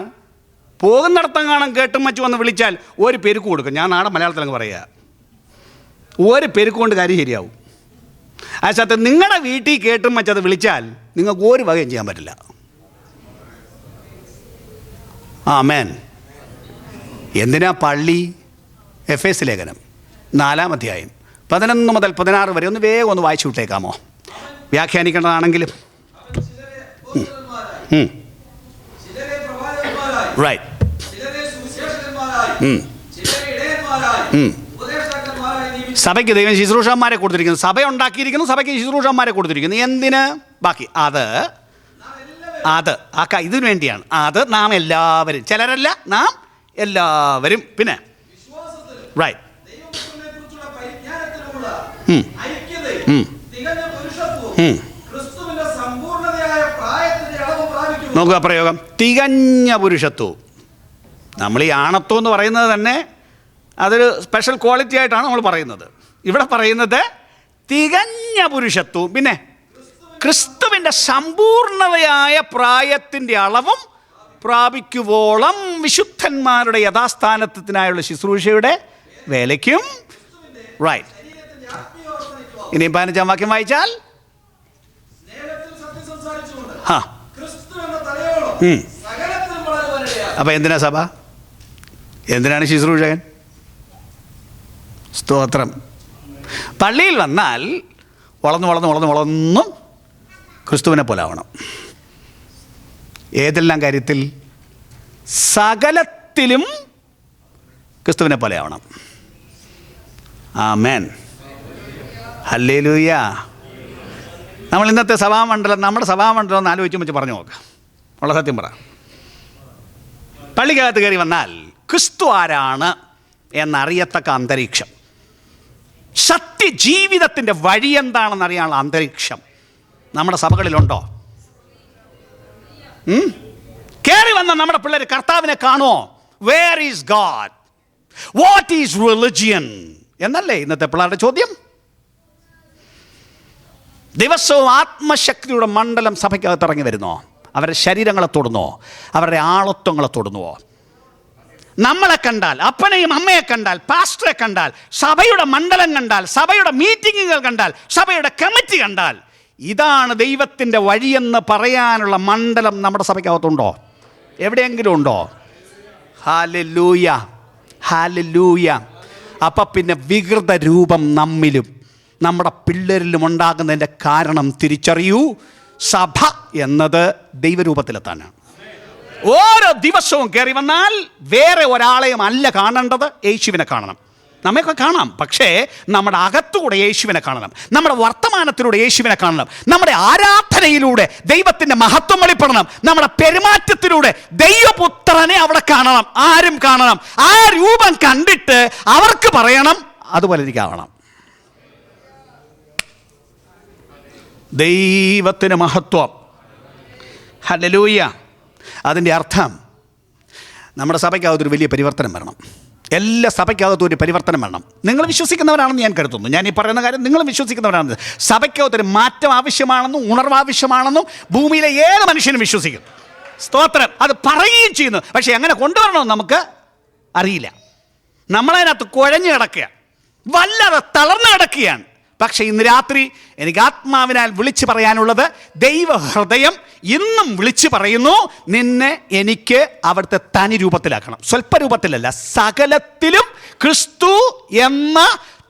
പോകുന്നിടത്തെങ്ങാനും കേട്ടും മച്ചു വന്ന് വിളിച്ചാൽ ഒരു പെരുക്ക് കൊടുക്കും. ഞാൻ നാടൻ മലയാളത്തിലങ്ങ് പറയുക, ഒരു പെരുക്ക് കൊണ്ട് കാര്യം ശരിയാവും. ആ സത്യം നിങ്ങളുടെ വീട്ടിൽ കേട്ടും മച്ചത് വിളിച്ചാൽ നിങ്ങൾക്ക് ഒരു വകയും ചെയ്യാൻ പറ്റില്ല. ആമേൻ. എന്തിനാ പള്ളി? എഫേസ് ലേഖനം 4-ാം അധ്യായം 11 മുതൽ 16 വരെ ഒന്ന് വേഗം ഒന്ന് വായിച്ചു വിട്ടേക്കാമോ? വ്യാഖ്യാനിക്കേണ്ടതാണെങ്കിലും. റൈറ്റ്. സഭയ്ക്ക് ദൈവം ശുശ്രൂഷന്മാരെ കൊടുത്തിരിക്കുന്നു, സഭ ഉണ്ടാക്കിയിരിക്കുന്നു, സഭയ്ക്ക് ശുശ്രൂഷന്മാരെ കൊടുത്തിരിക്കുന്നു. എന്തിന്? ബാക്കി അത് ഇതിനു വേണ്ടിയാണ്. അത് നാം എല്ലാവരും, ചിലരല്ല, നാം എല്ലാവരും. പിന്നെ റൈറ്റ്. നോക്കുക പ്രയോഗം, തികഞ്ഞ പുരുഷത്വവും. നമ്മൾ ഈ ആണത്വം എന്ന് പറയുന്നത് തന്നെ അതൊരു സ്പെഷ്യൽ ക്വാളിറ്റി ആയിട്ടാണ് നമ്മൾ പറയുന്നത്. ഇവിടെ പറയുന്നത് തികഞ്ഞ പുരുഷത്വവും പിന്നെ ക്രിസ്തുവിൻ്റെ സമ്പൂർണതയായ പ്രായത്തിൻ്റെ അളവും പ്രാപിക്കുവോളം വിശുദ്ധന്മാരുടെ യഥാസ്ഥാനത്തിനായുള്ള ശുശ്രൂഷയുടെ വേലയ്ക്കും. റൈറ്റ്. ഇനിയും 15-ാം വാക്യം വായിച്ചാൽ അപ്പൊ എന്തിനാ സഭ? എന്തിനാണ് ശുശ്രൂഷകൻ? സ്തോത്രം. പള്ളിയിൽ വന്നാൽ വളർന്നു ക്രിസ്തുവിനെ പോലെ ആവണം. ഏതെല്ലാം കാര്യത്തിൽ? സകലത്തിലും ക്രിസ്തുവിനെ പോലെ ആവണം. ആമേൻ, ഹല്ലേലൂയ. നമ്മൾ ഇന്നത്തെ സഭാമണ്ഡലം, നമ്മുടെ സഭാമണ്ഡലം ഒന്ന് ആലോചിച്ച് വെച്ച് പറഞ്ഞു നോക്കാം. ഉള്ള സത്യം പറ. പള്ളിക്കകത്ത് കയറി വന്നാൽ ക്രിസ്തു ആരാണ് എന്നറിയത്തക്ക അന്തരീക്ഷം, സത്യജീവിതത്തിൻ്റെ വഴി എന്താണെന്നറിയാനുള്ള അന്തരീക്ഷം നമ്മുടെ സഭകളിലുണ്ടോ? കയറി വന്ന നമ്മുടെ പിള്ളേർ കർത്താവിനെ കാണുമോ? Where is God, what is religion എന്നല്ലേ ഇന്നത്തെ പിള്ളേരുടെ ചോദ്യം. ദിവസവും ആത്മശക്തിയുടെ മണ്ഡലം സഭയ്ക്കകത്ത് ഇറങ്ങി വരുന്നോ? അവരുടെ ശരീരങ്ങളെ തൊടുന്നോ? അവരുടെ ആളത്വങ്ങളെ തൊടുന്നുവോ? നമ്മളെ കണ്ടാൽ, അപ്പനെയും അമ്മയെ കണ്ടാൽ, പാസ്റ്ററെ കണ്ടാൽ, സഭയുടെ മണ്ഡലം കണ്ടാൽ, സഭയുടെ മീറ്റിങ്ങുകൾ കണ്ടാൽ, സഭയുടെ കമ്മിറ്റി കണ്ടാൽ, ഇതാണ് ദൈവത്തിൻ്റെ വഴിയെന്ന് പറയാനുള്ള മണ്ഡലം നമ്മുടെ സഭയ്ക്കകത്തുണ്ടോ? എവിടെയെങ്കിലും ഉണ്ടോ? Hallelujah, hallelujah. അപ്പം പിന്നെ വികൃത രൂപം നമ്മിലും നമ്മുടെ പിള്ളേരിലും ഉണ്ടാകുന്നതിൻ്റെ കാരണം തിരിച്ചറിയൂ. സഭ എന്നത് ദൈവരൂപത്തിലെത്താനാണ്. ഓരോ ദിവസവും കയറി വന്നാൽ വേറെ ഒരാളെയും അല്ല കാണേണ്ടത്, യേശുവിനെ കാണണം. നമ്മയൊക്കെ കാണാം, പക്ഷേ നമ്മുടെ അകത്തുകൂടെ യേശുവിനെ കാണണം. നമ്മുടെ വർത്തമാനത്തിലൂടെ യേശുവിനെ കാണണം. നമ്മുടെ ആരാധനയിലൂടെ ദൈവത്തിൻ്റെ മഹത്വം വെളിപ്പെടണം. നമ്മുടെ പെരുമാറ്റത്തിലൂടെ ദൈവപുത്രനെ അവിടെ കാണണം. ആരും കാണണം. ആ രൂപം കണ്ടിട്ട് അവർക്ക് പറയണം, അതുപോലെ എനിക്കാവണം. ദൈവത്തിന് മഹത്വം. ഹല്ലേലൂയ. അതിൻ്റെ അർത്ഥം നമ്മുടെ സഭയ്ക്കകത്തൊരു വലിയ പരിവർത്തനം വരണം. എല്ലാ സഭയ്ക്കകത്തും ഒരു പരിവർത്തനം വരണം. നിങ്ങൾ വിശ്വസിക്കുന്നവരാണെന്ന് ഞാൻ കരുതുന്നു. ഞാൻ ഈ പറയുന്ന കാര്യം നിങ്ങൾ വിശ്വസിക്കുന്നവരാണെന്ന്. സഭയ്ക്കകത്തൊരു മാറ്റം ആവശ്യമാണെന്നും ഉണർവ് ആവശ്യമാണെന്നും ഭൂമിയിലെ ഏത് മനുഷ്യനും വിശ്വസിക്കും. സ്തോത്രം. അത് പറയുകയും ചെയ്യുന്നു. പക്ഷേ എങ്ങനെ കൊണ്ടുവരണമെന്ന് നമുക്ക് അറിയില്ല. നമ്മളതിനകത്ത് കുഴഞ്ഞു കിടക്കുകയാണ്, വല്ലാതെ തളർന്നു കിടക്കുകയാണ്. പക്ഷേ ഇന്ന് രാത്രി എനിക്ക് ആത്മാവിനാൽ വിളിച്ചു പറയാനുള്ളത്, ദൈവഹൃദയം ഇന്നും വിളിച്ചു പറയുന്നു, നിന്നെ എനിക്ക് അവിടുത്തെ തനി രൂപത്തിലാക്കണം. സ്വല്പരൂപത്തിലല്ല, സകലത്തിലും ക്രിസ്തു എന്ന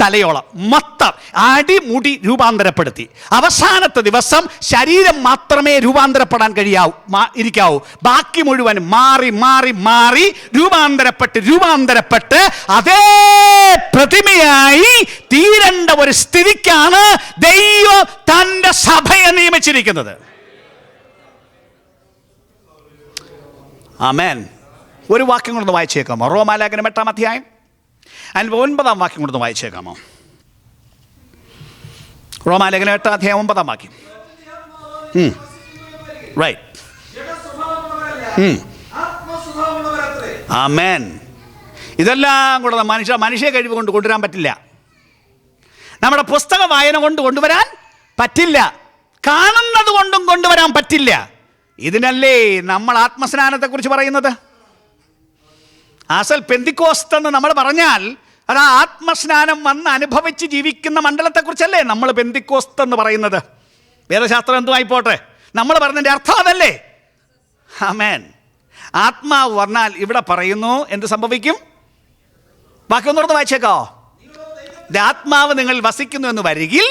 തലയോളം മൊത്തം അടിമുടി രൂപാന്തരപ്പെടുത്തി. അവസാനത്തെ ദിവസം ശരീരം മാത്രമേ രൂപാന്തരപ്പെടാൻ ഇരിക്കാവൂ. ബാക്കി മുഴുവൻ മാറി മാറി മാറി രൂപാന്തരപ്പെട്ട് അതേ പ്രതിമയായി തീരേണ്ട ഒരു സ്ഥിതിക്കാണ് ദൈവം തൻ്റെ സഭയെ നിയമിച്ചിരിക്കുന്നത്. ആമേൻ. ഒരു വാക്യം കൊണ്ടൊന്ന് വായിച്ചേക്കാമോ? റോമാലേഖനം 8-ാം അധ്യായം 9-ാം വാക്യം കൊണ്ടൊന്ന് വായിച്ചേക്കാമോ? റോമാലേഖനം 8-ാം അധ്യായം 9-ാം വാക്യം. റൈറ്റ്. ആമേൻ. ഇതെല്ലാം കൂടെ മനുഷ്യ കഴിവ് കൊണ്ട് കൊണ്ടുവരാൻ പറ്റില്ല. നമ്മുടെ പുസ്തക വായന കൊണ്ട് കൊണ്ടുവരാൻ പറ്റില്ല. കാണുന്നത് കൊണ്ടും കൊണ്ടുവരാൻ പറ്റില്ല. ഇതിനല്ലേ നമ്മൾ ആത്മസ്നാനത്തെക്കുറിച്ച് പറയുന്നത്? അസൽ പെന്തിക്കോസ്ത് എന്ന് നമ്മൾ പറഞ്ഞാൽ അത് ആത്മസ്നാനം വന്ന് അനുഭവിച്ച് ജീവിക്കുന്ന മണ്ഡലത്തെക്കുറിച്ചല്ലേ നമ്മൾ പെന്തിക്കോസ്ത് എന്ന് പറയുന്നത്. വേദശാസ്ത്രം എന്തുമായിപ്പോട്ടെ, നമ്മൾ പറഞ്ഞതിൻ്റെ അർത്ഥം അതല്ലേ. ആമേൻ. ആത്മാവ് വന്നാൽ ഇവിടെ പറയുന്നു എന്ത് സംഭവിക്കും? ബാക്കി ഒന്നുകൂടെ വായിച്ചേക്കോ. ആത്മാവ് നിങ്ങൾ വസിക്കുന്നു എന്ന് വരികിൽ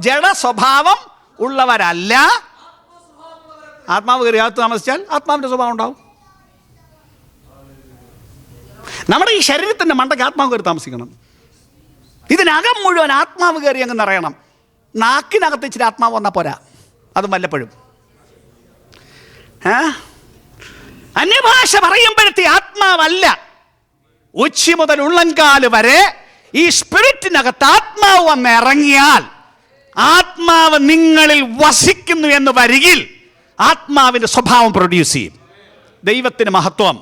ജഡ സ്വഭാവം ഉള്ളവരല്ല. ആത്മാവ് കയറി അകത്ത് താമസിച്ചാൽ ആത്മാവിൻ്റെ സ്വഭാവം ഉണ്ടാവും. നമ്മുടെ ഈ ശരീരത്തിൻ്റെ മണ്ടയ്ക്ക് ആത്മാവ് കയറി താമസിക്കണം. ഇതിനകം മുഴുവൻ ആത്മാവ് കയറി അങ്ങ് നിറയണം. നാക്കിനകത്ത് ഇച്ചിരി ആത്മാവ് വന്നാൽ പോരാ, അതും വല്ലപ്പോഴും. അന്യഭാഷ പറയുമ്പോഴത്തെ ആത്മാവല്ല, ഉച്ചി മുതൽ ഉള്ളങ്കാല് വരെ ഈ സ്പിരിറ്റിനകത്ത് ആത്മാവ് വന്ന് ഇറങ്ങിയാൽ, ആത്മാവ് നിങ്ങളിൽ വസിക്കുന്നു എന്ന് വരികിൽ ആത്മാവിൻ്റെ സ്വഭാവം പ്രൊഡ്യൂസ് ചെയ്യും. ദൈവത്തിന് മഹത്വം.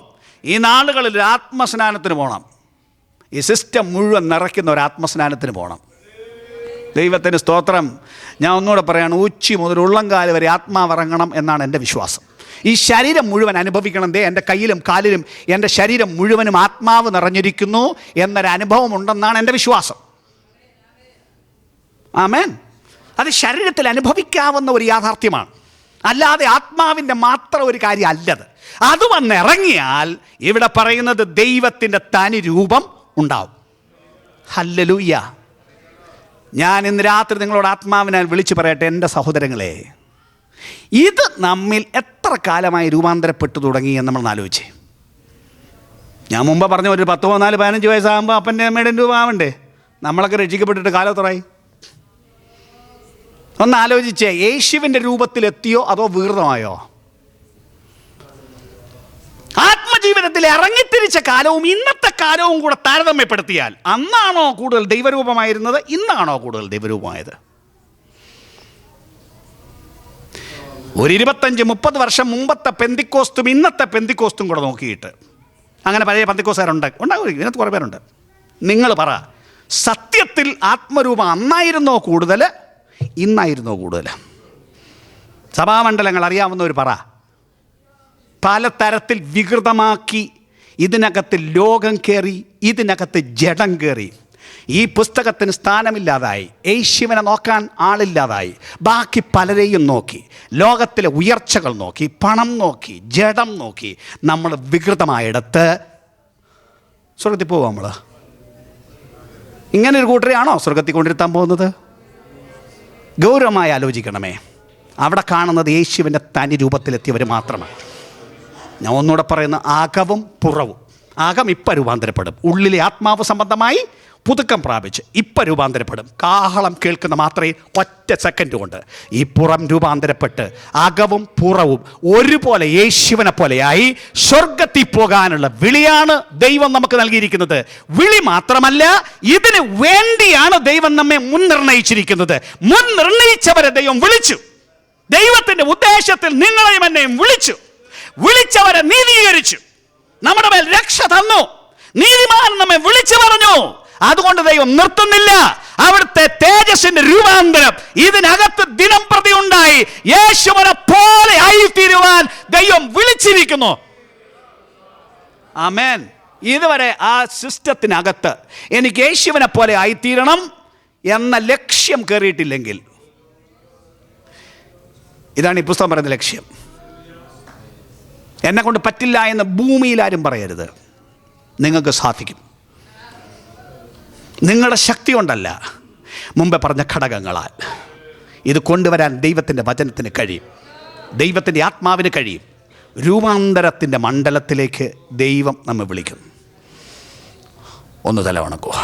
ഈ നാളുകളിൽ ആത്മസ്നാനത്തിന് പോകണം. ഈ സിസ്റ്റം മുഴുവൻ നിറയ്ക്കുന്ന ഒരു ആത്മസ്നാനത്തിന് പോകണം. ദൈവത്തിന് സ്തോത്രം. ഞാൻ ഒന്നുകൂടെ പറയാണ്, ഉച്ചി മുതൽ ഉള്ളംകാല് വരെ ആത്മാവിറങ്ങണം എന്നാണ് എൻ്റെ വിശ്വാസം. ഈ ശരീരം മുഴുവൻ അനുഭവിക്കണം. എൻ്റെ കയ്യിലും കാലിലും എൻ്റെ ശരീരം മുഴുവനും ആത്മാവ് നിറഞ്ഞിരിക്കുന്നു എന്നൊരു അനുഭവം ഉണ്ടെന്നാണ് എൻ്റെ വിശ്വാസം. ആമേൻ. അത് ശരീരത്തിൽ അനുഭവിക്കാവുന്ന ഒരു യാഥാർത്ഥ്യമാണ്, അല്ലാതെ ആത്മാവിൻ്റെ മാത്രം ഒരു കാര്യം അല്ലത്. അത് വന്നിറങ്ങിയാൽ ഇവിടെ പറയുന്നത് ദൈവത്തിൻ്റെ തനി രൂപം ഉണ്ടാവും. ഹല്ലേലൂയ. ഞാൻ ഇന്ന് രാത്രി നിങ്ങളോട് ആത്മാവിനാൽ വിളിച്ചു പറയട്ടെ, എൻ്റെ സഹോദരങ്ങളെ, ഇത് നമ്മിൽ എത്ര കാലമായി രൂപാന്തരപ്പെട്ടു തുടങ്ങി എന്ന് നമ്മൾ ആലോചിച്ചേ. ഞാൻ മുമ്പ് പറഞ്ഞ ഒരു 10, 14, 15 വയസ്സാകുമ്പോൾ അപ്പൻ്റെ അമ്മയുടെ രൂപം ആവണ്ടേ? നമ്മളൊക്കെ രക്ഷിക്കപ്പെട്ടിട്ട് കാലത്തുറായി. ഒന്ന് ആലോചിച്ചേ, യേശുവിൻ്റെ രൂപത്തിലെത്തിയോ അതോ വികൃതമായോ? ആത്മജീവിതത്തിൽ ഇറങ്ങിത്തിരിച്ച കാലവും ഇന്നത്തെ കാലവും കൂടെ താരതമ്യപ്പെടുത്തിയാൽ അന്നാണോ കൂടുതൽ ദൈവരൂപമായിരുന്നത്, ഇന്നാണോ കൂടുതൽ ദൈവരൂപമായത്? ഒരു 25-30 വർഷം മുമ്പത്തെ പെന്തിക്കോസ്തും ഇന്നത്തെ പെന്തിക്കോസ്തും കൂടെ നോക്കിയിട്ട്, അങ്ങനെ പഴയ പെന്തിക്കോസ്തുകാരുണ്ട്, ഉണ്ടാകും, ഇതിനകത്ത് കുറേ പേരുണ്ട്. നിങ്ങൾ പറ, സത്യത്തിൽ ആത്മരൂപം അന്നായിരുന്നോ കൂടുതൽ, ഇന്നായിരുന്നോ കൂടുതൽ? സഭാമണ്ഡലങ്ങൾ അറിയാവുന്നവർ പറ. പലതരത്തിൽ വികൃതമാക്കി ഇതിനകത്ത് ലോകം കയറി, ഇതിനകത്ത് ജഡം കയറി. ഈ പുസ്തകത്തിന് സ്ഥാനമില്ലാതായി, യേശുവിനെ നോക്കാൻ ആളില്ലാതായി, ബാക്കി പലരെയും നോക്കി, ലോകത്തിലെ ഉയർച്ചകൾ നോക്കി, പണം നോക്കി, ജഡം നോക്കി, നമ്മൾ വികൃതമായിടത്ത് സ്വർഗത്തിൽ പോവുക. നമ്മൾ ഇങ്ങനെ ഒരു കൂട്ടരെയാണോ സ്വർഗത്തിൽ കൊണ്ടിരുത്താൻ പോകുന്നത്? ഗൗരവമായി ആലോചിക്കണമേ. അവിടെ കാണുന്നത് യേശുവിൻ്റെ തനി രൂപത്തിലെത്തിയവർ മാത്രമാണ്. ഞാൻ ഒന്നുകൂടെ പറയുന്ന, അകവും പുറവും. അകം ഇപ്പം രൂപാന്തരപ്പെടും, ഉള്ളിലെ ആത്മാവ് സംബന്ധമായി പുതുക്കം പ്രാപിച്ച് ഇപ്പം രൂപാന്തരപ്പെടും. കാഹളം കേൾക്കുന്ന മാത്രമേ ഒറ്റ സെക്കൻഡ് കൊണ്ട് ഈ പുറം രൂപാന്തരപ്പെട്ട് അകവും പുറവും ഒരുപോലെ യേശുവിനെ പോലെയായി സ്വർഗത്തിൽ പോകാനുള്ള വിളിയാണ് ദൈവം നമുക്ക് നൽകിയിരിക്കുന്നത്. വിളി മാത്രമല്ല, ഇതിന് വേണ്ടിയാണ് ദൈവം നമ്മെ മുൻനിർണയിച്ചിരിക്കുന്നത്. മുൻനിർണയിച്ചവരെ ദൈവം വിളിച്ചു. ദൈവത്തിൻ്റെ ഉദ്ദേശത്തിൽ നിങ്ങളെയും എന്നെയും വിളിച്ചു. വിളിച്ചവരെ നീതീകരിച്ചു, നമ്മുടെ മേൽ രക്ഷ തന്നു. നീതിമാൻ നമ്മെ വിളിച്ചു പറഞ്ഞു. അതുകൊണ്ട് ദൈവം നിർത്തുന്നില്ല. അവിടുത്തെ തേജസ്സിന്റെ രൂപാന്തരം ഇതിനകത്ത് ദിനം പ്രതി ഉണ്ടായി. യേശുവിനെ പോലെ ആയിത്തീരുവാൻ ദൈവം വിളിച്ചിരിക്കുന്നു. ആമേൻ. ഇതുവരെ ആ സിസ്റ്റത്തിനകത്ത് എനിക്ക് യേശുവിനെ പോലെ ആയിത്തീരണം എന്ന ലക്ഷ്യം കയറിയിട്ടില്ലെങ്കിൽ, ഇതാണ് ഈ പുസ്തകം പറയുന്ന ലക്ഷ്യം. എന്നെ കൊണ്ട് പറ്റില്ല എന്ന് ഭൂമിയിൽ ആരും പറയരുത്. നിങ്ങൾക്ക് സാധിക്കും. നിങ്ങളുടെ ശക്തി കൊണ്ടല്ല, മുമ്പേ പറഞ്ഞ ഘടകങ്ങളാൽ ഇത് കൊണ്ടുവരാൻ ദൈവത്തിൻ്റെ വചനത്തിന് കഴിയും, ദൈവത്തിൻ്റെ ആത്മാവിന് കഴിയും. രൂപാന്തരത്തിൻ്റെ മണ്ഡലത്തിലേക്ക് ദൈവം നമ്മെ വിളിക്കും. ഒന്ന് തല വണക്കുക.